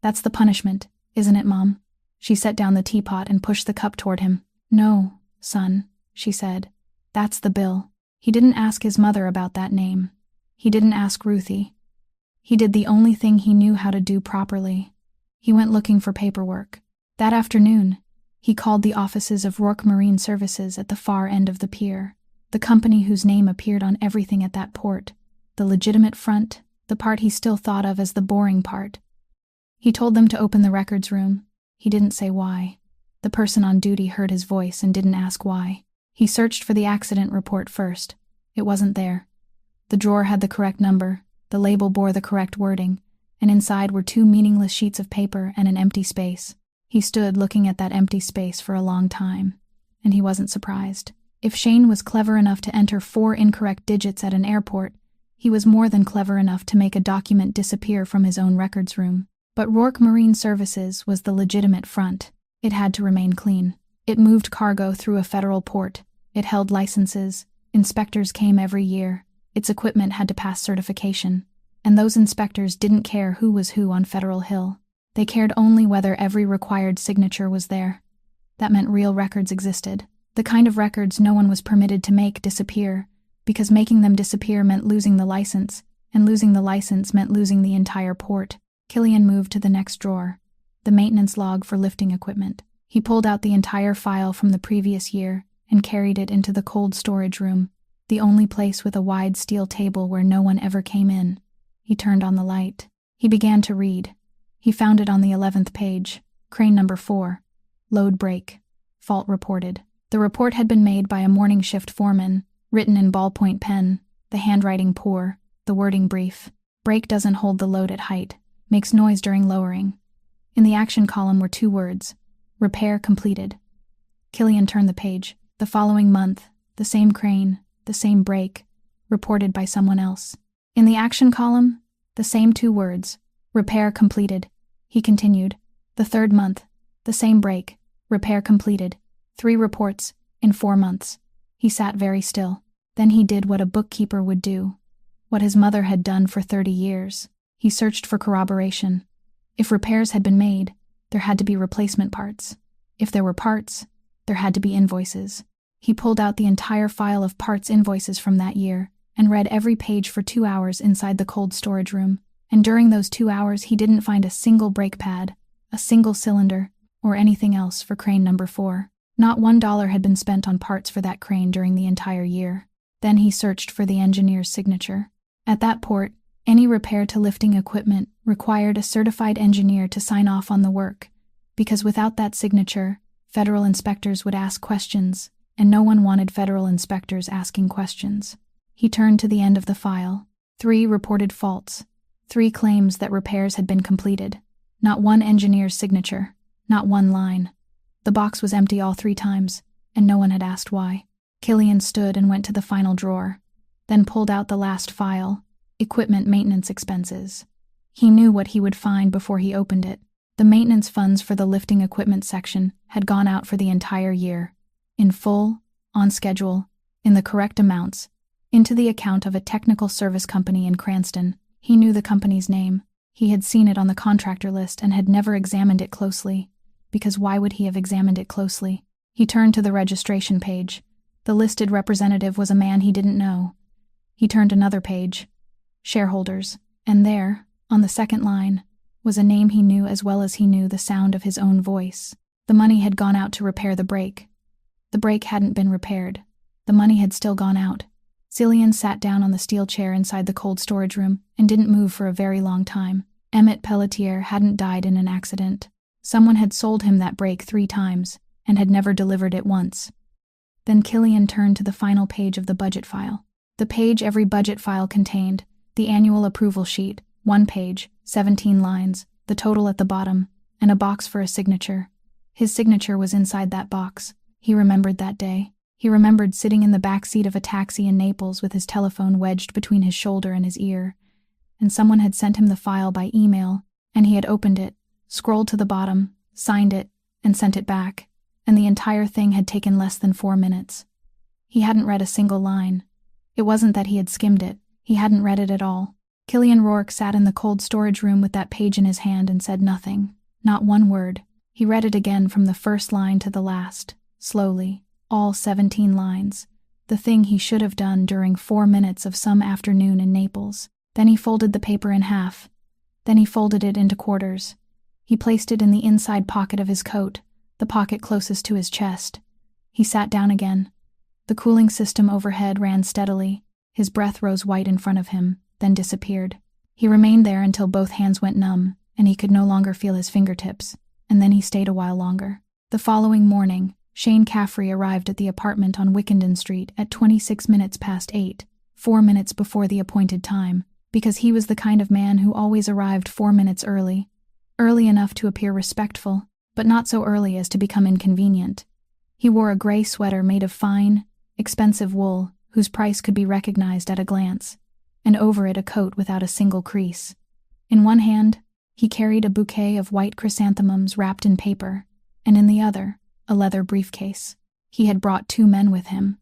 That's the punishment, isn't it, Mom? She set down the teapot and pushed the cup toward him. No, son, she said. That's the bill. He didn't ask his mother about that name. He didn't ask Ruthie. He did the only thing he knew how to do properly. He went looking for paperwork. That afternoon, he called the offices of Rourke Marine Services at the far end of the pier, the company whose name appeared on everything at that port, the legitimate front, the part he still thought of as the boring part. He told them to open the records room. He didn't say why. The person on duty heard his voice and didn't ask why. He searched for the accident report first. It wasn't there. The drawer had the correct number, the label bore the correct wording, and inside were 2 meaningless sheets of paper and an empty space. He stood looking at that empty space for a long time, and he wasn't surprised. If Shane was clever enough to enter 4 incorrect digits at an airport, he was more than clever enough to make a document disappear from his own records room. But Rourke Marine Services was the legitimate front. It had to remain clean. It moved cargo through a federal port. It held licenses. Inspectors came every year. Its equipment had to pass certification. And those inspectors didn't care who was who on Federal Hill. They cared only whether every required signature was there. That meant real records existed. The kind of records no one was permitted to make disappear, because making them disappear meant losing the license, and losing the license meant losing the entire port. Killian moved to the next drawer, the maintenance log for lifting equipment. He pulled out the entire file from the previous year and carried it into the cold storage room, the only place with a wide steel table where no one ever came in. He turned on the light. He began to read. He found it on the 11th page, crane number 4. Load break. Fault reported. The report had been made by a morning shift foreman, written in ballpoint pen, the handwriting poor, the wording brief. Brake doesn't hold the load at height. Makes noise during lowering. In the action column were 2 words. Repair completed. Killian turned the page. The following month, the same crane, the same brake, reported by someone else. In the action column, the same 2 words. Repair completed. He continued. The 3rd month, the same brake, repair completed. 3 reports, in 4 months. He sat very still. Then he did what a bookkeeper would do. What his mother had done for 30 years. He searched for corroboration. If repairs had been made, there had to be replacement parts. If there were parts, there had to be invoices. He pulled out the entire file of parts invoices from that year and read every page for 2 hours inside the cold storage room. And during those 2 hours, he didn't find a single brake pad, a single cylinder, or anything else for crane number 4. Not $1 had been spent on parts for that crane during the entire year. Then he searched for the engineer's signature. At that port, any repair to lifting equipment required a certified engineer to sign off on the work, because without that signature, federal inspectors would ask questions, and no one wanted federal inspectors asking questions. He turned to the end of the file. 3 reported faults. 3 claims that repairs had been completed. Not one engineer's signature. Not one line. The box was empty all 3 times, and no one had asked why. Killian stood and went to the final drawer, then pulled out the last file. Equipment maintenance expenses. He knew what he would find before he opened it. The maintenance funds for the lifting equipment section had gone out for the entire year, in full, on schedule, in the correct amounts, into the account of a technical service company in Cranston. He knew the company's name. He had seen it on the contractor list and had never examined it closely, because why would he have examined it closely? He turned to the registration page. The listed representative was a man he didn't know. He turned another page. Shareholders, and there, on the 2nd line, was a name he knew as well as he knew the sound of his own voice. The money had gone out to repair the brake. The brake hadn't been repaired. The money had still gone out. Cillian sat down on the steel chair inside the cold storage room and didn't move for a very long time. Emmett Pelletier hadn't died in an accident. Someone had sold him that brake 3 times and had never delivered it once. Then Killian turned to the final page of the budget file. The page every budget file contained. The annual approval sheet, 1 page, 17 lines, the total at the bottom, and a box for a signature. His signature was inside that box. He remembered that day. He remembered sitting in the back seat of a taxi in Naples with his telephone wedged between his shoulder and his ear, and someone had sent him the file by email, and he had opened it, scrolled to the bottom, signed it, and sent it back, and the entire thing had taken less than 4 minutes. He hadn't read a single line. It wasn't that he had skimmed it. He hadn't read it at all. Killian Rourke sat in the cold storage room with that page in his hand and said nothing. Not one word. He read it again from the first line to the last, slowly, all 17 lines. The thing he should have done during 4 minutes of some afternoon in Naples. Then he folded the paper in half. Then he folded it into quarters. He placed it in the inside pocket of his coat, the pocket closest to his chest. He sat down again. The cooling system overhead ran steadily. His breath rose white in front of him, then disappeared. He remained there until both hands went numb, and he could no longer feel his fingertips, and then he stayed a while longer. The following morning, Shane Caffrey arrived at the apartment on Wickenden Street at 26 minutes past 8, 4 minutes before the appointed time, because he was the kind of man who always arrived 4 minutes early enough to appear respectful, but not so early as to become inconvenient. He wore a gray sweater made of fine, expensive wool, whose price could be recognized at a glance, and over it a coat without a single crease. In one hand, he carried a bouquet of white chrysanthemums wrapped in paper, and in the other, a leather briefcase. He had brought 2 men with him,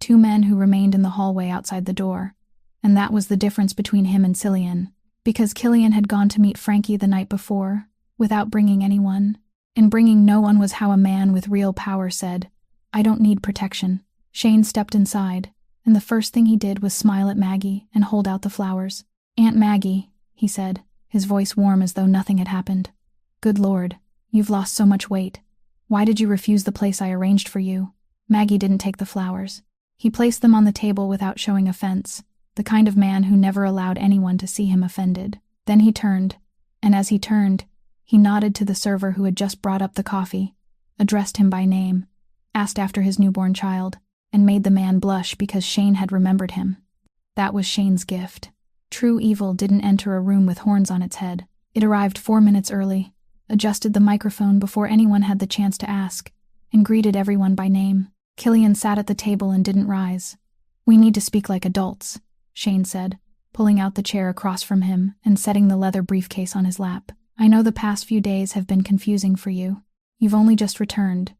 2 men who remained in the hallway outside the door, and that was the difference between him and Cillian, because Killian had gone to meet Frankie the night before, without bringing anyone, and bringing no one was how a man with real power said, "I don't need protection." Shane stepped inside, and the first thing he did was smile at Maggie and hold out the flowers. "Aunt Maggie," he said, his voice warm as though nothing had happened. "Good Lord, you've lost so much weight. Why did you refuse the place I arranged for you?" Maggie didn't take the flowers. He placed them on the table without showing offense, the kind of man who never allowed anyone to see him offended. Then he turned, and as he turned, he nodded to the server who had just brought up the coffee, addressed him by name, asked after his newborn child, and made the man blush because Shane had remembered him. That was Shane's gift. True evil didn't enter a room with horns on its head. It arrived 4 minutes early, adjusted the microphone before anyone had the chance to ask, and greeted everyone by name. Killian sat at the table and didn't rise. "We need to speak like adults," Shane said, pulling out the chair across from him and setting the leather briefcase on his lap. "I know the past few days have been confusing for you. You've only just returned,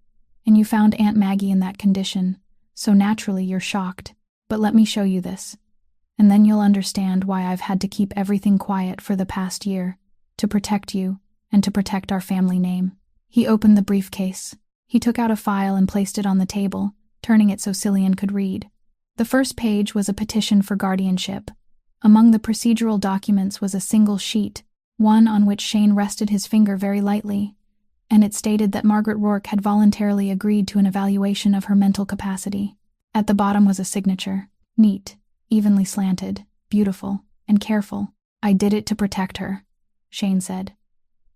and you found Aunt Maggie in that condition, so naturally you're shocked. But let me show you this, and then you'll understand why I've had to keep everything quiet for the past year, to protect you and to protect our family name." He opened the briefcase. He took out a file and placed it on the table, turning it so Cillian could read. The first page was a petition for guardianship. Among the procedural documents was a single sheet, one on which Shane rested his finger very lightly, and it stated that Margaret Rourke had voluntarily agreed to an evaluation of her mental capacity. At the bottom was a signature, neat, evenly slanted, beautiful, and careful. "I did it to protect her," Shane said.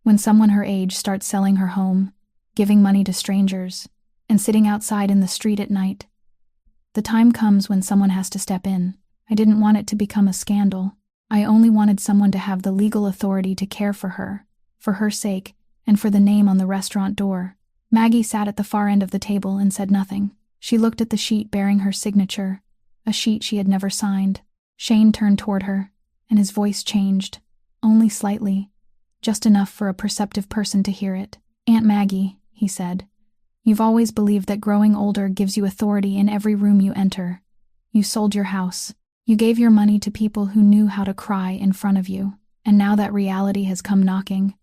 "When someone her age starts selling her home, giving money to strangers, and sitting outside in the street at night, the time comes when someone has to step in. I didn't want it to become a scandal. I only wanted someone to have the legal authority to care for her sake, and for the name on the restaurant door." Maggie sat at the far end of the table and said nothing. She looked at the sheet bearing her signature, a sheet she had never signed. Shane turned toward her, and his voice changed, only slightly, just enough for a perceptive person to hear it. "Aunt Maggie," he said, "you've always believed that growing older gives you authority in every room you enter. You sold your house. You gave your money to people who knew how to cry in front of you, and now that reality has come knocking,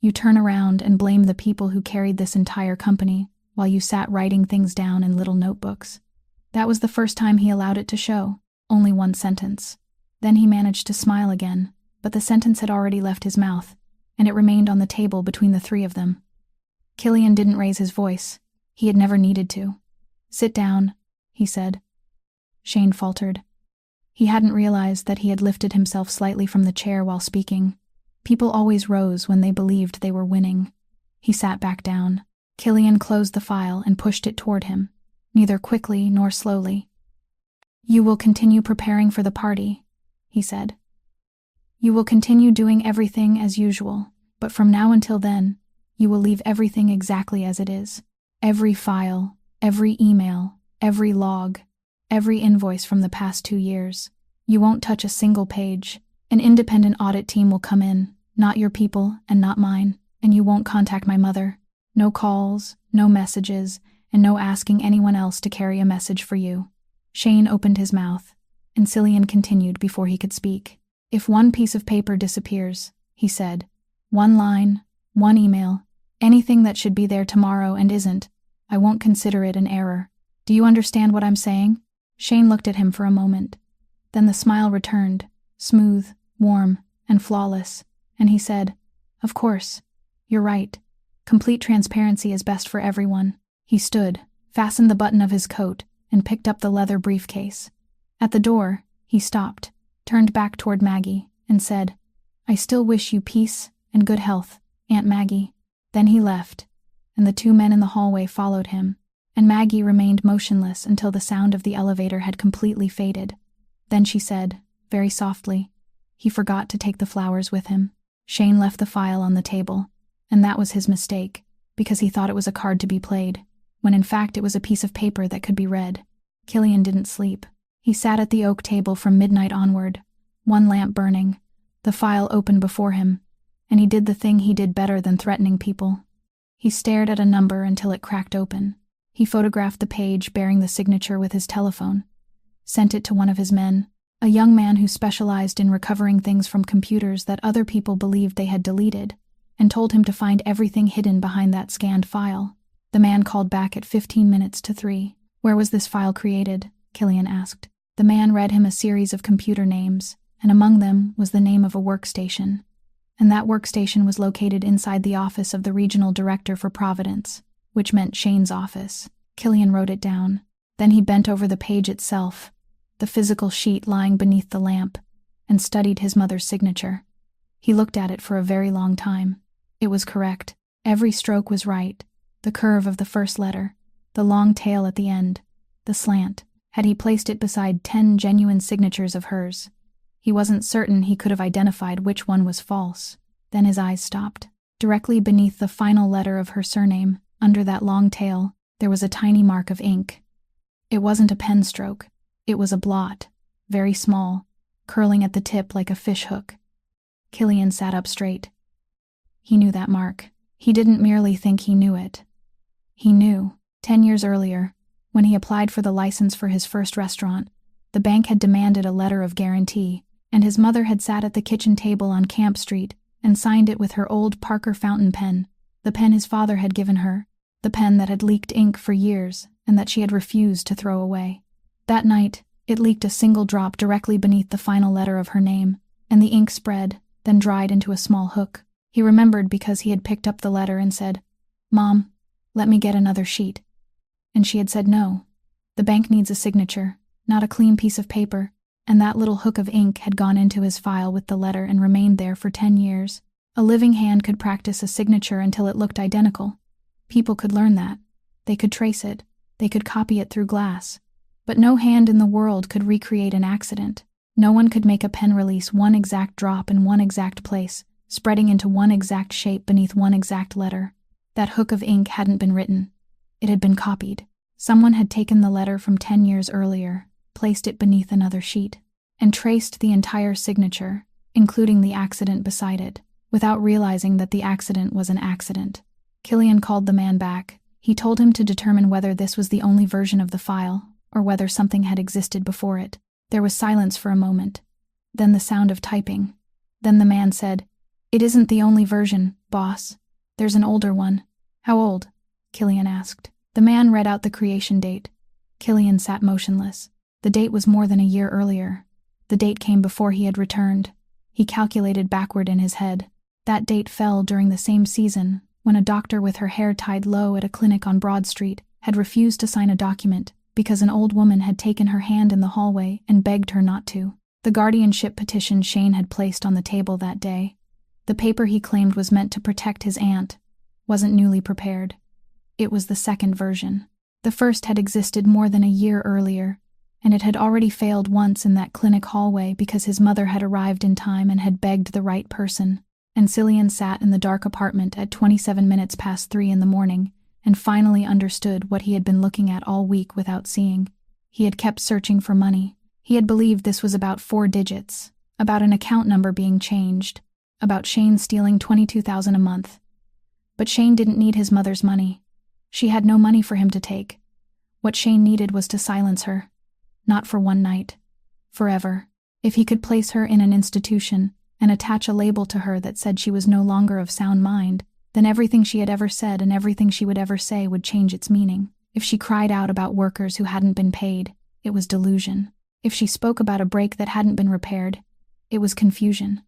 you turn around and blame the people who carried this entire company while you sat writing things down in little notebooks." That was the first time he allowed it to show, only one sentence. Then he managed to smile again, but the sentence had already left his mouth, and it remained on the table between the 3 of them. Killian didn't raise his voice. He had never needed to. "Sit down," he said. Shane faltered. He hadn't realized that he had lifted himself slightly from the chair while speaking. People always rose when they believed they were winning. He sat back down. Killian closed the file and pushed it toward him, neither quickly nor slowly. "You will continue preparing for the party," he said. "You will continue doing everything as usual, but from now until then, you will leave everything exactly as it is. Every file, every email, every log, every invoice from the past 2 years. You won't touch a single page. An independent audit team will come in, not your people and not mine, and you won't contact my mother. No calls, no messages, and no asking anyone else to carry a message for you." Shane opened his mouth, and Cillian continued before he could speak. If one piece of paper disappears, he said, one line, one email, anything that should be there tomorrow and isn't, I won't consider it an error. Do you understand what I'm saying? Shane looked at him for a moment. Then the smile returned, smooth, warm, and flawless, and he said, Of course. You're right. Complete transparency is best for everyone. He stood, fastened the button of his coat, and picked up the leather briefcase. At the door, he stopped, turned back toward Maggie, and said, I still wish you peace and good health, Aunt Maggie. Then he left, and the two men in the hallway followed him, and Maggie remained motionless until the sound of the elevator had completely faded. Then she said, very softly, he forgot to take the flowers with him. Shane left the file on the table, and that was his mistake, because he thought it was a card to be played, when in fact it was a piece of paper that could be read. Killian didn't sleep. He sat at the oak table from midnight onward, one lamp burning, the file open before him, and he did the thing he did better than threatening people. He stared at a number until it cracked open. He photographed the page bearing the signature with his telephone, sent it to one of his men, a young man who specialized in recovering things from computers that other people believed they had deleted, and told him to find everything hidden behind that scanned file. The man called back at 15 minutes to 3. Where was this file created? Killian asked. The man read him a series of computer names, and among them was the name of a workstation. And that workstation was located inside the office of the regional director for Providence, which meant Shane's office. Killian wrote it down. Then he bent over the page itself, the physical sheet lying beneath the lamp, and studied his mother's signature. He looked at it for a very long time. It was correct. Every stroke was right. The curve of the first letter, the long tail at the end, the slant. Had he placed it beside 10 genuine signatures of hers? He wasn't certain he could have identified which one was false. Then his eyes stopped. Directly beneath the final letter of her surname, under that long tail, there was a tiny mark of ink. It wasn't a pen stroke. It was a blot, very small, curling at the tip like a fish hook. Killian sat up straight. He knew that mark. He didn't merely think he knew it. He knew. 10 years earlier, when he applied for the license for his first restaurant, the bank had demanded a letter of guarantee, and his mother had sat at the kitchen table on Camp Street and signed it with her old Parker fountain pen, the pen his father had given her, the pen that had leaked ink for years and that she had refused to throw away. That night, it leaked a single drop directly beneath the final letter of her name, and the ink spread, then dried into a small hook. He remembered because he had picked up the letter and said, "Mom, let me get another sheet." And she had said no. The bank needs a signature, not a clean piece of paper, and that little hook of ink had gone into his file with the letter and remained there for 10 years. A living hand could practice a signature until it looked identical. People could learn that. They could trace it. They could copy it through glass. But no hand in the world could recreate an accident. No one could make a pen release one exact drop in one exact place, spreading into one exact shape beneath one exact letter. That hook of ink hadn't been written. It had been copied. Someone had taken the letter from 10 years earlier, placed it beneath another sheet, and traced the entire signature, including the accident beside it, without realizing that the accident was an accident. Killian called the man back. He told him to determine whether this was the only version of the file, or whether something had existed before it. There was silence for a moment, then the sound of typing. Then the man said, "It isn't the only version, boss. There's an older one." "How old?" Killian asked. The man read out the creation date. Killian sat motionless. The date was more than a year earlier. The date came before he had returned. He calculated backward in his head. That date fell during the same season, when a doctor with her hair tied low at a clinic on Broad Street had refused to sign a document because an old woman had taken her hand in the hallway and begged her not to. The guardianship petition Shane had placed on the table that day, the paper he claimed was meant to protect his aunt, wasn't newly prepared. It was the second version. The first had existed more than a year earlier, and it had already failed once in that clinic hallway because his mother had arrived in time and had begged the right person. And Cillian sat in the dark apartment at 27 minutes past 3 in the morning and finally understood what he had been looking at all week without seeing. He had kept searching for money. He had believed this was about 4 digits, about an account number being changed, about Shane stealing $22,000 a month. But Shane didn't need his mother's money. She had no money for him to take. What Shane needed was to silence her. Not for one night. Forever. If he could place her in an institution and attach a label to her that said she was no longer of sound mind, then everything she had ever said and everything she would ever say would change its meaning. If she cried out about workers who hadn't been paid, it was delusion. If she spoke about a break that hadn't been repaired, it was confusion.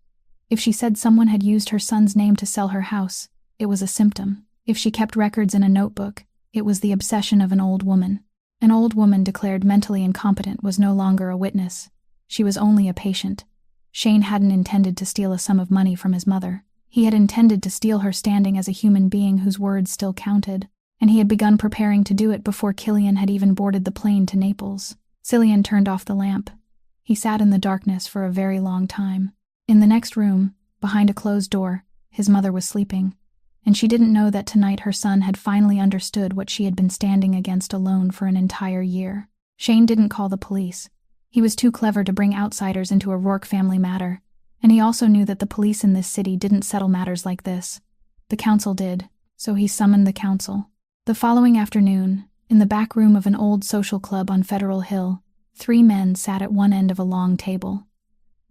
If she said someone had used her son's name to sell her house, it was a symptom. If she kept records in a notebook, it was the obsession of an old woman. An old woman declared mentally incompetent was no longer a witness. She was only a patient. Shane hadn't intended to steal a sum of money from his mother. He had intended to steal her standing as a human being whose words still counted, and he had begun preparing to do it before Killian had even boarded the plane to Naples. Cillian turned off the lamp. He sat in the darkness for a very long time. In the next room, behind a closed door, his mother was sleeping, and she didn't know that tonight her son had finally understood what she had been standing against alone for an entire year. Shane didn't call the police. He was too clever to bring outsiders into a Rourke family matter, and he also knew that the police in this city didn't settle matters like this. The council did, so he summoned the council. The following afternoon, in the back room of an old social club on Federal Hill, 3 men sat at one end of a long table.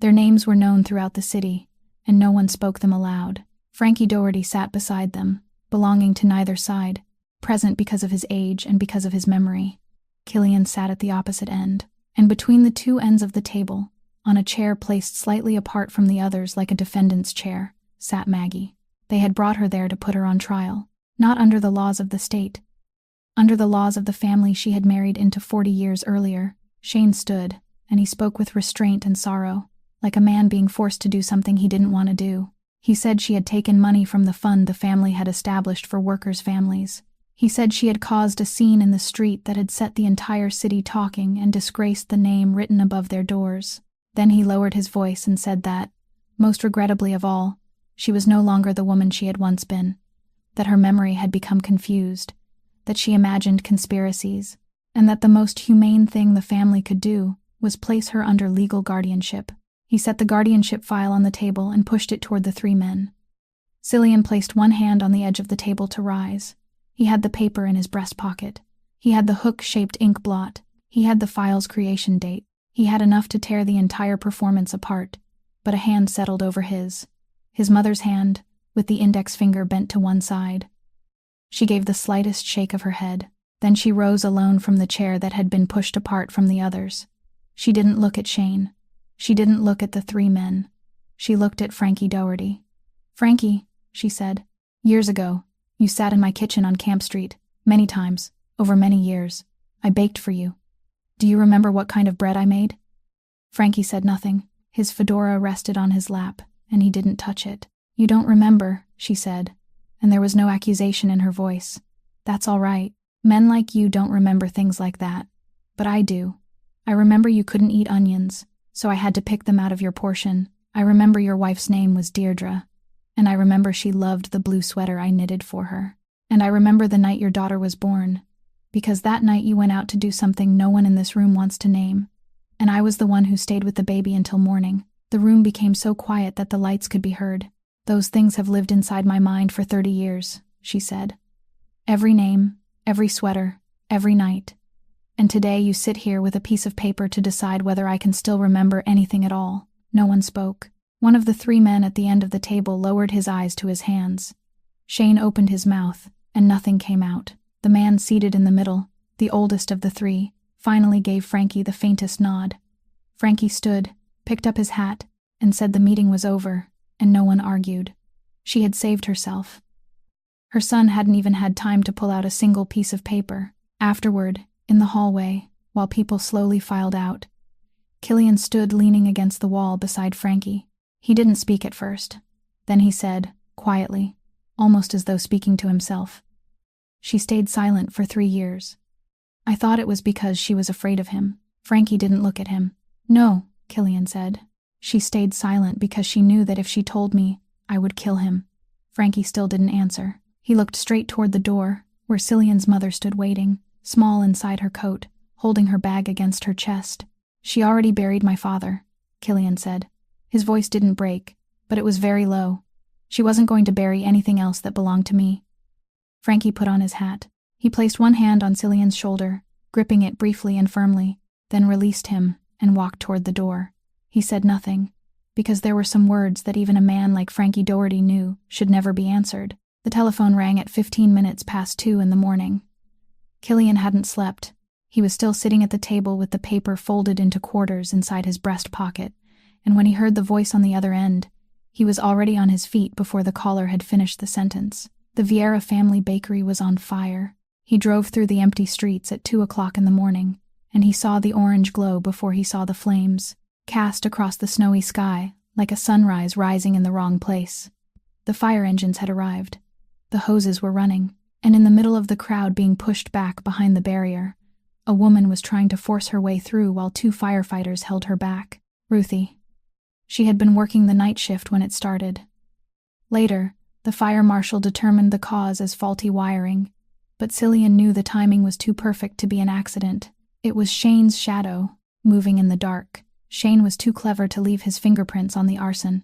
Their names were known throughout the city, and no one spoke them aloud. Frankie Doherty sat beside them, belonging to neither side, present because of his age and because of his memory. Killian sat at the opposite end, and between the 2 ends of the table, on a chair placed slightly apart from the others like a defendant's chair, sat Maggie. They had brought her there to put her on trial, not under the laws of the state. Under the laws of the family she had married into 40 years earlier. Shane stood, and he spoke with restraint and sorrow, like a man being forced to do something he didn't want to do. He said she had taken money from the fund the family had established for workers' families. He said she had caused a scene in the street that had set the entire city talking and disgraced the name written above their doors. Then he lowered his voice and said that, most regrettably of all, she was no longer the woman she had once been, that her memory had become confused, that she imagined conspiracies, and that the most humane thing the family could do was place her under legal guardianship. He set the guardianship file on the table and pushed it toward the 3 men. Cillian placed one hand on the edge of the table to rise. He had the paper in his breast pocket. He had the hook-shaped ink blot. He had the file's creation date. He had enough to tear the entire performance apart, but a hand settled over his mother's hand, with the index finger bent to one side. She gave the slightest shake of her head. Then she rose alone from the chair that had been pushed apart from the others. She didn't look at Shane. She didn't look at the 3 men. She looked at Frankie Doherty. "Frankie," she said, "years ago, you sat in my kitchen on Camp Street, many times, over many years. I baked for you. Do you remember what kind of bread I made?" Frankie said nothing. His fedora rested on his lap, and he didn't touch it. "You don't remember," she said, and there was no accusation in her voice. "That's all right. Men like you don't remember things like that. But I do. I remember you couldn't eat onions, so I had to pick them out of your portion. I remember your wife's name was Deirdre, and I remember she loved the blue sweater I knitted for her. And I remember the night your daughter was born, because that night you went out to do something no one in this room wants to name, and I was the one who stayed with the baby until morning. The room became so quiet that the lights could be heard. Those things have lived inside my mind for 30 years, she said. Every name, every sweater, every night. And today you sit here with a piece of paper to decide whether I can still remember anything at all." No one spoke. One of the 3 men at the end of the table lowered his eyes to his hands. Shane opened his mouth, and nothing came out. The man seated in the middle, the oldest of the 3, finally gave Frankie the faintest nod. Frankie stood, picked up his hat, and said the meeting was over, and no one argued. She had saved herself. Her son hadn't even had time to pull out a single piece of paper. Afterward, in the hallway, while people slowly filed out, Killian stood leaning against the wall beside Frankie. He didn't speak at first. Then he said, quietly, almost as though speaking to himself, "She stayed silent for 3 years. I thought it was because she was afraid of him." Frankie didn't look at him. "No," Killian said. "She stayed silent because she knew that if she told me, I would kill him." Frankie still didn't answer. He looked straight toward the door, where Cillian's mother stood waiting, small inside her coat, holding her bag against her chest. "She already buried my father," Killian said. His voice didn't break, but it was very low. "She wasn't going to bury anything else that belonged to me." Frankie put on his hat. He placed one hand on Cillian's shoulder, gripping it briefly and firmly, then released him and walked toward the door. He said nothing, because there were some words that even a man like Frankie Doherty knew should never be answered. The telephone rang at 15 minutes past 2 in the morning. Killian hadn't slept. He was still sitting at the table with the paper folded into quarters inside his breast pocket, and when he heard the voice on the other end, he was already on his feet before the caller had finished the sentence. The Vieira family bakery was on fire. He drove through the empty streets at 2 o'clock in the morning, and he saw the orange glow before he saw the flames, cast across the snowy sky like a sunrise rising in the wrong place. The fire engines had arrived. The hoses were running, and in the middle of the crowd being pushed back behind the barrier, a woman was trying to force her way through while 2 firefighters held her back. Ruthie. She had been working the night shift when it started. Later, the fire marshal determined the cause as faulty wiring, but Cillian knew the timing was too perfect to be an accident. It was Shane's shadow, moving in the dark. Shane was too clever to leave his fingerprints on the arson.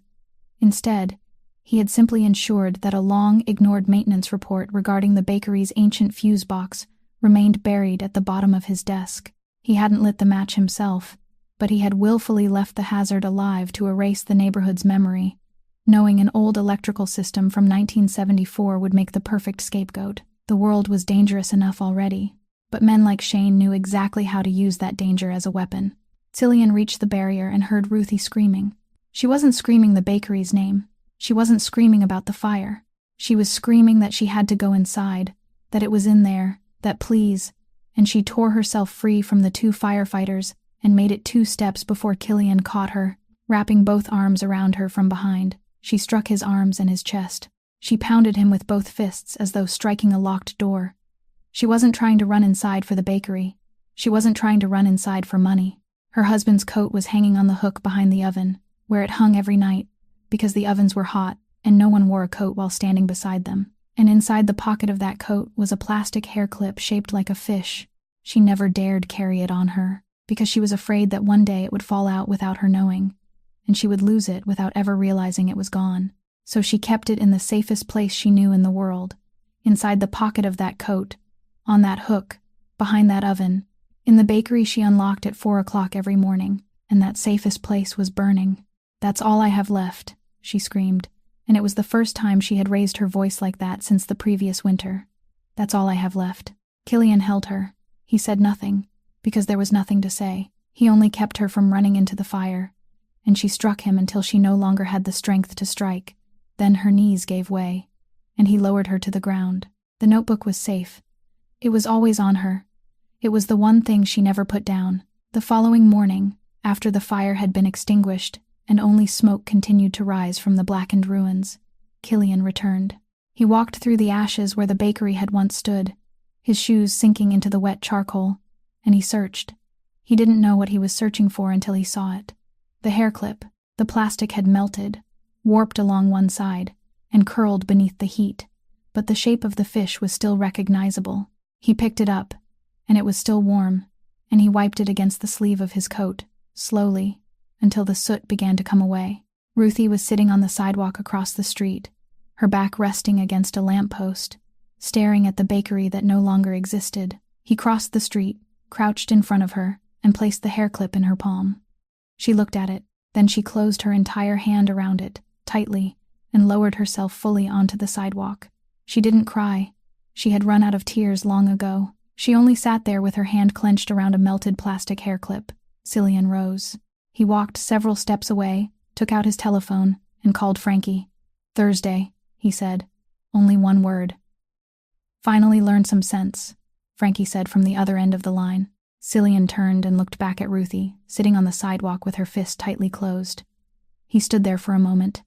Instead, he had simply ensured that a long-ignored maintenance report regarding the bakery's ancient fuse box remained buried at the bottom of his desk. He hadn't lit the match himself, but he had willfully left the hazard alive to erase the neighborhood's memory, knowing an old electrical system from 1974 would make the perfect scapegoat. The world was dangerous enough already, but men like Shane knew exactly how to use that danger as a weapon. Cillian reached the barrier and heard Ruthie screaming. She wasn't screaming the bakery's name. She wasn't screaming about the fire. She was screaming that she had to go inside, that it was in there, that please, and she tore herself free from the 2 firefighters and made it 2 steps before Killian caught her, wrapping both arms around her from behind. She struck his arms and his chest. She pounded him with both fists as though striking a locked door. She wasn't trying to run inside for the bakery. She wasn't trying to run inside for money. Her husband's coat was hanging on the hook behind the oven, where it hung every night, because the ovens were hot and no one wore a coat while standing beside them. And inside the pocket of that coat was a plastic hair clip shaped like a fish. She never dared carry it on her, because she was afraid that one day it would fall out without her knowing, and she would lose it without ever realizing it was gone. So she kept it in the safest place she knew in the world, inside the pocket of that coat, on that hook, behind that oven. In the bakery she unlocked at 4 o'clock every morning, and that safest place was burning. "That's all I have left," she screamed, and it was the first time she had raised her voice like that since the previous winter. "That's all I have left." Killian held her. He said nothing, because there was nothing to say. He only kept her from running into the fire, and she struck him until she no longer had the strength to strike. Then her knees gave way, and he lowered her to the ground. The notebook was safe. It was always on her. It was the one thing she never put down. The following morning, after the fire had been extinguished and only smoke continued to rise from the blackened ruins, Killian returned. He walked through the ashes where the bakery had once stood, his shoes sinking into the wet charcoal, and he searched. He didn't know what he was searching for until he saw it. The hair clip, the plastic had melted, warped along one side, and curled beneath the heat, but the shape of the fish was still recognizable. He picked it up, and it was still warm, and he wiped it against the sleeve of his coat, slowly, until the soot began to come away. Ruthie was sitting on the sidewalk across the street, her back resting against a lamppost, staring at the bakery that no longer existed. He crossed the street, crouched in front of her, and placed the hair clip in her palm. She looked at it, then she closed her entire hand around it, tightly, and lowered herself fully onto the sidewalk. She didn't cry. She had run out of tears long ago. She only sat there with her hand clenched around a melted plastic hair clip. Cillian rose. He walked several steps away, took out his telephone, and called Frankie. "Thursday," he said. Only one word. "Finally learned some sense," Frankie said from the other end of the line. Cillian turned and looked back at Ruthie, sitting on the sidewalk with her fist tightly closed. He stood there for a moment.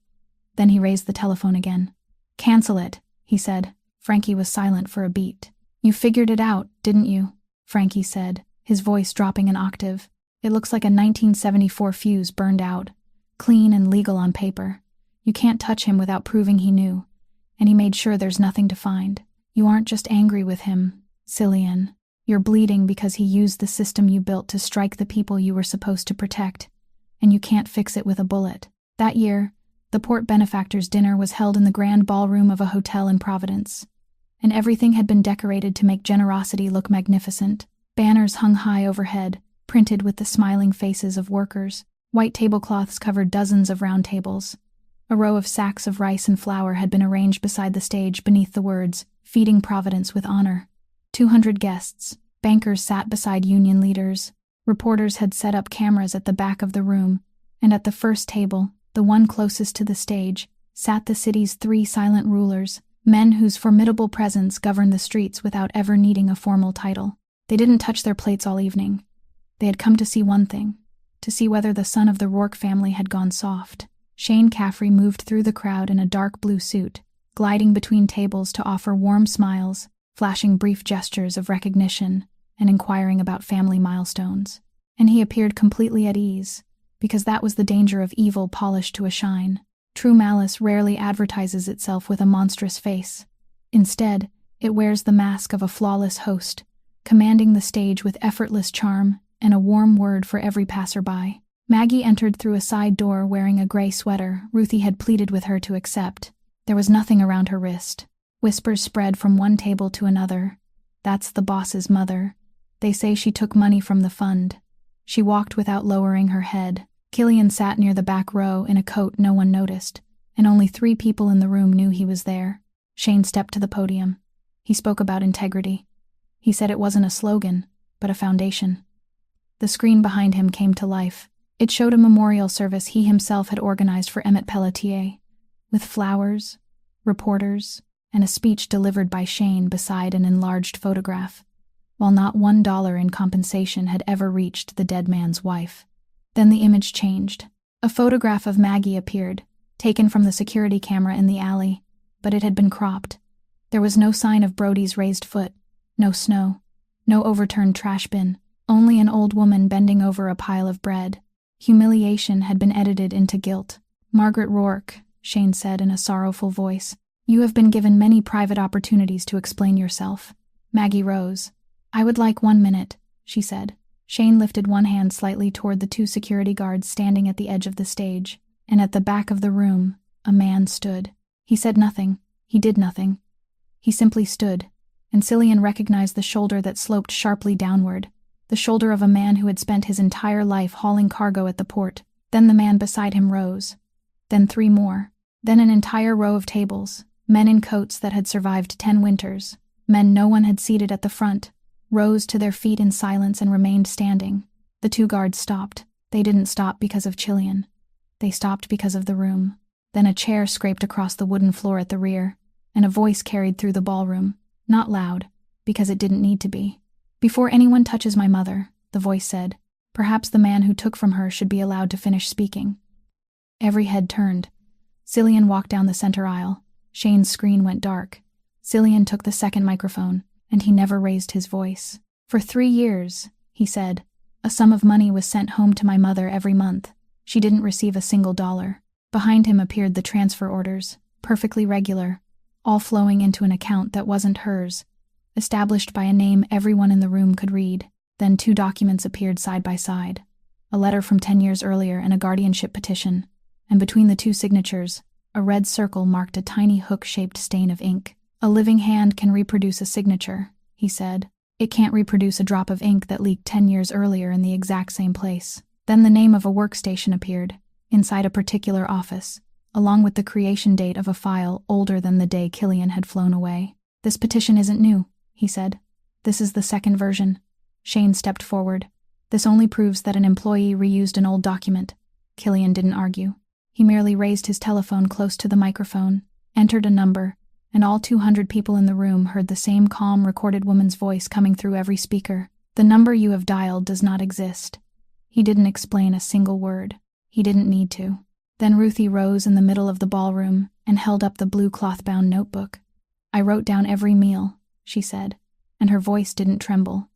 Then he raised the telephone again. "Cancel it," he said. Frankie was silent for a beat. "You figured it out, didn't you?" Frankie said, his voice dropping an octave. "It looks like a 1974 fuse burned out, clean and legal on paper. You can't touch him without proving he knew, and he made sure there's nothing to find. You aren't just angry with him, Cillian. You're bleeding because he used the system you built to strike the people you were supposed to protect, and you can't fix it with a bullet." That year, the Port Benefactors' dinner was held in the grand ballroom of a hotel in Providence, and everything had been decorated to make generosity look magnificent. Banners hung high overhead, printed with the smiling faces of workers. White tablecloths covered dozens of round tables. A row of sacks of rice and flour had been arranged beside the stage beneath the words, "Feeding Providence with Honor." 200 guests. Bankers sat beside union leaders. Reporters had set up cameras at the back of the room, and at the first table, the one closest to the stage, sat the city's 3 silent rulers, men whose formidable presence governed the streets without ever needing a formal title. They didn't touch their plates all evening. They had come to see one thing, to see whether the son of the Rourke family had gone soft. Shane Caffrey moved through the crowd in a dark blue suit, gliding between tables to offer warm smiles, flashing brief gestures of recognition, and inquiring about family milestones. And he appeared completely at ease, because that was the danger of evil polished to a shine. True malice rarely advertises itself with a monstrous face. Instead, it wears the mask of a flawless host, commanding the stage with effortless charm and a warm word for every passerby. Maggie entered through a side door wearing a gray sweater Ruthie had pleaded with her to accept. There was nothing around her wrist. Whispers spread from one table to another. "That's the boss's mother. They say she took money from the fund." She walked without lowering her head. Killian sat near the back row in a coat no one noticed, and only 3 people in the room knew he was there. Shane stepped to the podium. He spoke about integrity. He said it wasn't a slogan, but a foundation. The screen behind him came to life. It showed a memorial service he himself had organized for Emmett Pelletier, with flowers, reporters, and a speech delivered by Shane beside an enlarged photograph, while not $1 in compensation had ever reached the dead man's wife. Then the image changed. A photograph of Maggie appeared, taken from the security camera in the alley, but it had been cropped. There was no sign of Brody's raised foot, no snow, no overturned trash bin, only an old woman bending over a pile of bread. Humiliation had been edited into guilt. "Margaret Rourke," Shane said in a sorrowful voice, "you have been given many private opportunities to explain yourself." Maggie rose. "I would like 1 minute," she said. Shane lifted one hand slightly toward the 2 security guards standing at the edge of the stage, and at the back of the room, a man stood. He said nothing. He did nothing. He simply stood, and Cillian recognized the shoulder that sloped sharply downward, the shoulder of a man who had spent his entire life hauling cargo at the port. Then the man beside him rose. Then 3 more. Then an entire row of tables, men in coats that had survived 10 winters, men no one had seated at the front, rose to their feet in silence and remained standing. The 2 guards stopped. They didn't stop because of Cillian. They stopped because of the room. Then a chair scraped across the wooden floor at the rear, and a voice carried through the ballroom, not loud, because it didn't need to be. "Before anyone touches my mother," the voice said, "perhaps the man who took from her should be allowed to finish speaking." Every head turned. Cillian walked down the center aisle. Shane's screen went dark. Cillian took the second microphone, and he never raised his voice. "For 3 years," he said, "a sum of money was sent home to my mother every month. She didn't receive a single dollar." Behind him appeared the transfer orders, perfectly regular, all flowing into an account that wasn't hers, established by a name everyone in the room could read. Then 2 documents appeared side by side, a letter from 10 years earlier and a guardianship petition, and between the 2 signatures, a red circle marked a tiny hook-shaped stain of ink. "A living hand can reproduce a signature," he said. "It can't reproduce a drop of ink that leaked 10 years earlier in the exact same place." Then the name of a workstation appeared, inside a particular office, along with the creation date of a file older than the day Killian had flown away. "This petition isn't new," he said. "This is the second version." Shane stepped forward. "This only proves that an employee reused an old document." Killian didn't argue. He merely raised his telephone close to the microphone, entered a number, and all 200 people in the room heard the same calm, recorded woman's voice coming through every speaker. "The number you have dialed does not exist." He didn't explain a single word. He didn't need to. Then Ruthie rose in the middle of the ballroom and held up the blue cloth-bound notebook. "I wrote down every meal," she said, and her voice didn't tremble.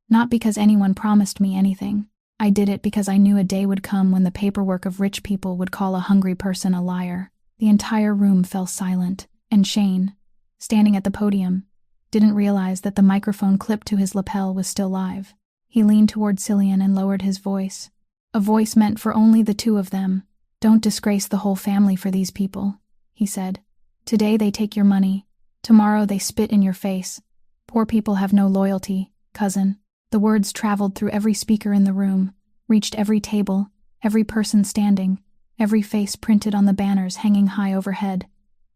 "Not because anyone promised me anything. I did it because I knew a day would come when the paperwork of rich people would call a hungry person a liar." The entire room fell silent, and Shane, standing at the podium, didn't realize that the microphone clipped to his lapel was still live. He leaned toward Cillian and lowered his voice, a voice meant for only the 2 of them. "Don't disgrace the whole family for these people," he said. "Today they take your money. Tomorrow they spit in your face. Poor people have no loyalty, cousin." The words traveled through every speaker in the room, reached every table, every person standing, every face printed on the banners hanging high overhead.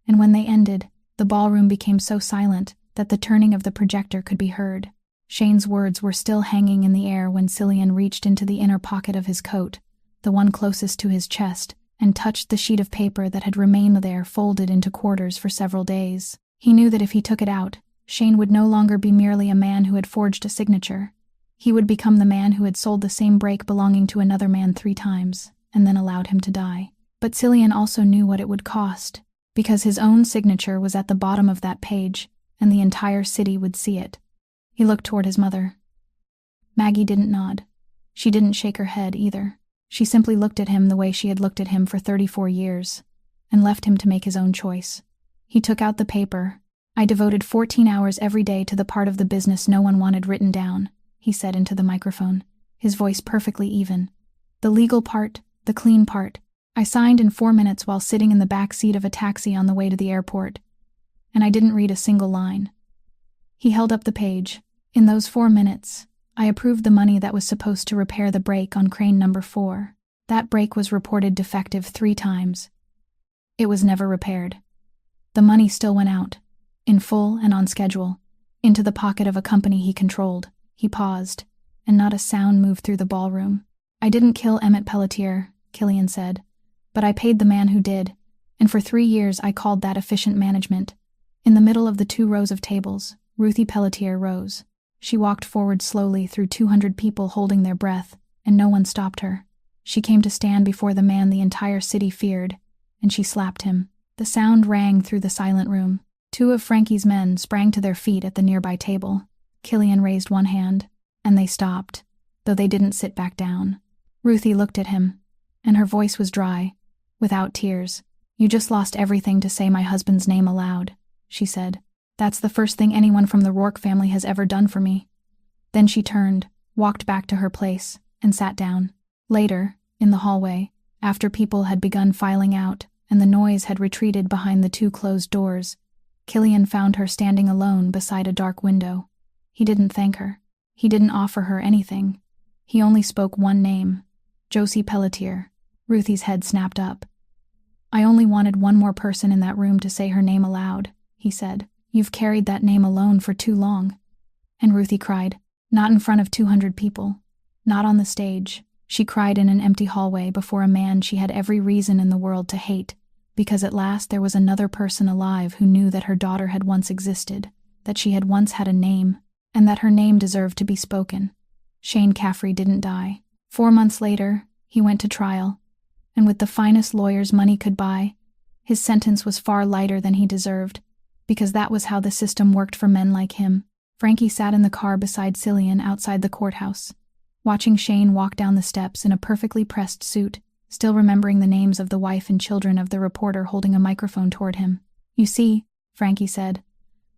And when they ended, the ballroom became so silent that the turning of the projector could be heard. Shane's words were still hanging in the air when Cillian reached into the inner pocket of his coat, the one closest to his chest, and touched the sheet of paper that had remained there folded into quarters for several days. He knew that if he took it out, Shane would no longer be merely a man who had forged a signature. He would become the man who had sold the same break belonging to another man 3 times, and then allowed him to die. But Cillian also knew what it would cost, because his own signature was at the bottom of that page, and the entire city would see it. He looked toward his mother. Maggie didn't nod. She didn't shake her head either. She simply looked at him the way she had looked at him for 34 years, and left him to make his own choice. He took out the paper. "I devoted 14 hours every day to the part of the business no one wanted written down," he said into the microphone, his voice perfectly even. "The legal part, the clean part. I signed in 4 minutes while sitting in the back seat of a taxi on the way to the airport. And I didn't read a single line." He held up the page. "In those 4 minutes, I approved the money that was supposed to repair the brake on crane number 4. That brake was reported defective 3 times. It was never repaired. The money still went out, in full and on schedule, into the pocket of a company he controlled." He paused, and not a sound moved through the ballroom. "I didn't kill Emmett Pelletier," Cillian said, "but I paid the man who did, and for 3 years I called that efficient management." In the middle of the 2 rows of tables, Ruthie Pelletier rose. She walked forward slowly through 200 people holding their breath, and no one stopped her. She came to stand before the man the entire city feared, and she slapped him. The sound rang through the silent room. 2 of Frankie's men sprang to their feet at the nearby table. Cillian raised one hand, and they stopped, though they didn't sit back down. Ruthie looked at him, and her voice was dry, without tears. "You just lost everything to say my husband's name aloud," she said. "That's the first thing anyone from the Rourke family has ever done for me." Then she turned, walked back to her place, and sat down. Later, in the hallway, after people had begun filing out and the noise had retreated behind the 2 closed doors, Cillian found her standing alone beside a dark window. He didn't thank her. He didn't offer her anything. He only spoke one name: Josie Pelletier. Ruthie's head snapped up. "I only wanted one more person in that room to say her name aloud," he said. "You've carried that name alone for too long." And Ruthie cried. Not in front of 200 people. Not on the stage. She cried in an empty hallway before a man she had every reason in the world to hate, because at last there was another person alive who knew that her daughter had once existed, that she had once had a name, and that her name deserved to be spoken. Shane Caffrey didn't die. 4 months later, he went to trial, and with the finest lawyers money could buy, his sentence was far lighter than he deserved, because that was how the system worked for men like him. Frankie sat in the car beside Cillian outside the courthouse, watching Shane walk down the steps in a perfectly pressed suit, still remembering the names of the wife and children of the reporter holding a microphone toward him. "You see," Frankie said,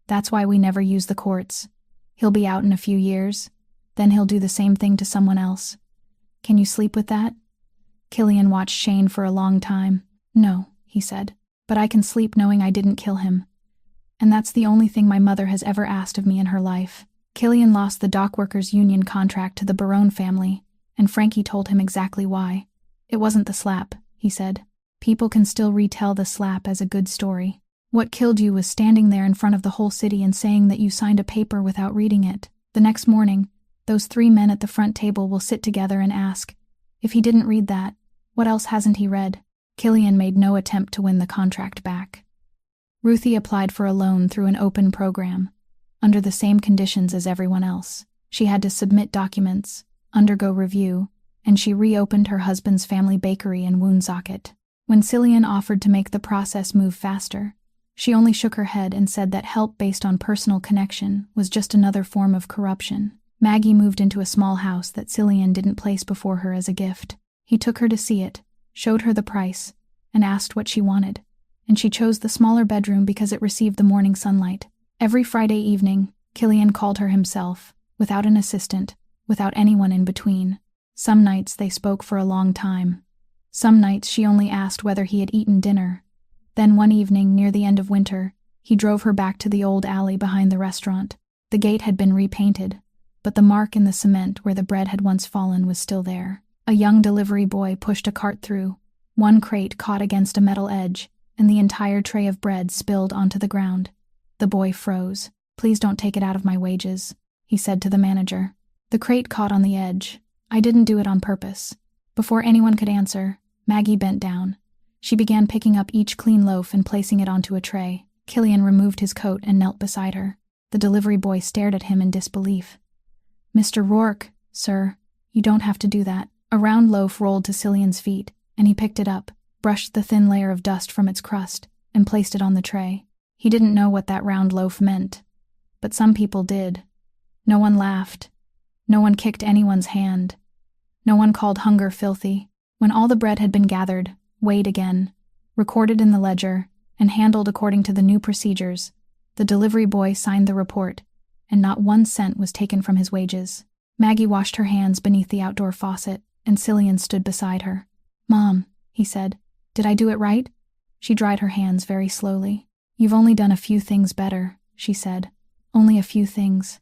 "that's why we never use the courts. He'll be out in a few years, then he'll do the same thing to someone else. Can you sleep with that?" Cillian watched Shane for a long time. "No," he said, "but I can sleep knowing I didn't kill him. And that's the only thing my mother has ever asked of me in her life." Cillian lost the dockworkers' union contract to the Barone family, and Frankie told him exactly why. "It wasn't the slap," he said. "People can still retell the slap as a good story. What killed you was standing there in front of the whole city and saying that you signed a paper without reading it. The next morning, those 3 men at the front table will sit together and ask, if he didn't read that, what else hasn't he read?" Cillian made no attempt to win the contract back. Ruthie applied for a loan through an open program, under the same conditions as everyone else. She had to submit documents, undergo review, and she reopened her husband's family bakery in Woonsocket. When Cillian offered to make the process move faster, she only shook her head and said that help based on personal connection was just another form of corruption. Maggie moved into a small house that Cillian didn't place before her as a gift. He took her to see it, showed her the price, and asked what she wanted, and she chose the smaller bedroom because it received the morning sunlight. Every Friday evening, Cillian called her himself, without an assistant, without anyone in between. Some nights they spoke for a long time. Some nights she only asked whether he had eaten dinner. Then one evening, near the end of winter, he drove her back to the old alley behind the restaurant. The gate had been repainted, but the mark in the cement where the bread had once fallen was still there. A young delivery boy pushed a cart through. One crate caught against a metal edge, and the entire tray of bread spilled onto the ground. The boy froze. "Please don't take it out of my wages," he said to the manager. The crate caught on the edge. "I didn't do it on purpose." Before anyone could answer, Maggie bent down. She began picking up each clean loaf and placing it onto a tray. Killian removed his coat and knelt beside her. The delivery boy stared at him in disbelief. "Mr. Rourke, sir, you don't have to do that." A round loaf rolled to Cillian's feet, and he picked it up, brushed the thin layer of dust from its crust, and placed it on the tray. He didn't know what that round loaf meant, but some people did. No one laughed. No one kicked anyone's hand. No one called hunger filthy. When all the bread had been gathered, weighed again, recorded in the ledger, and handled according to the new procedures, the delivery boy signed the report, and not 1 cent was taken from his wages. Maggie washed her hands beneath the outdoor faucet, and Cillian stood beside her. "Mom," he said, "did I do it right?" She dried her hands very slowly. "You've only done a few things better," she said. "Only a few things."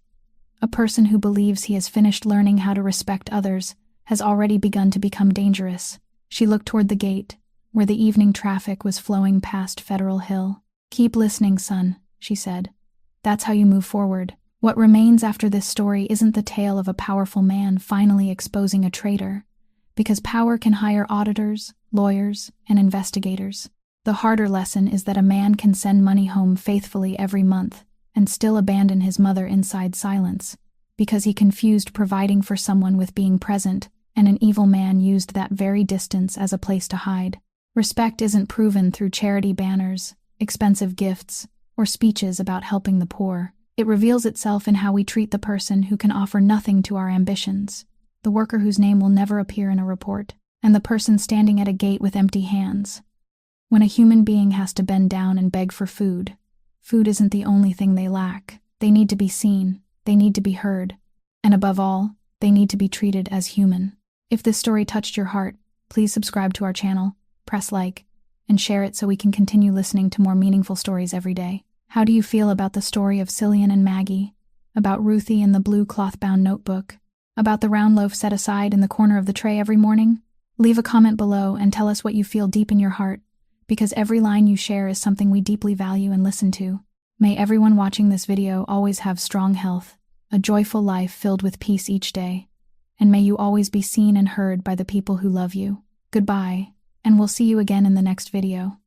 A person who believes he has finished learning how to respect others has already begun to become dangerous. She looked toward the gate, where the evening traffic was flowing past Federal Hill. "Keep listening, son," she said. "That's how you move forward. What remains after this story isn't the tale of a powerful man finally exposing a traitor, because power can hire auditors, lawyers, and investigators. The harder lesson is that a man can send money home faithfully every month and still abandon his mother inside silence, because he confused providing for someone with being present, and an evil man used that very distance as a place to hide. Respect isn't proven through charity banners, expensive gifts, or speeches about helping the poor. It reveals itself in how we treat the person who can offer nothing to our ambitions, the worker whose name will never appear in a report, and the person standing at a gate with empty hands. When a human being has to bend down and beg for food, food isn't the only thing they lack. They need to be seen, they need to be heard, and above all, they need to be treated as human. If this story touched your heart, please subscribe to our channel, press like, and share it so we can continue listening to more meaningful stories every day. How do you feel about the story of Cillian and Maggie? About Ruthie and the blue cloth-bound notebook? About the round loaf set aside in the corner of the tray every morning? Leave a comment below and tell us what you feel deep in your heart, because every line you share is something we deeply value and listen to. May everyone watching this video always have strong health, a joyful life filled with peace each day, and may you always be seen and heard by the people who love you. Goodbye, and we'll see you again in the next video.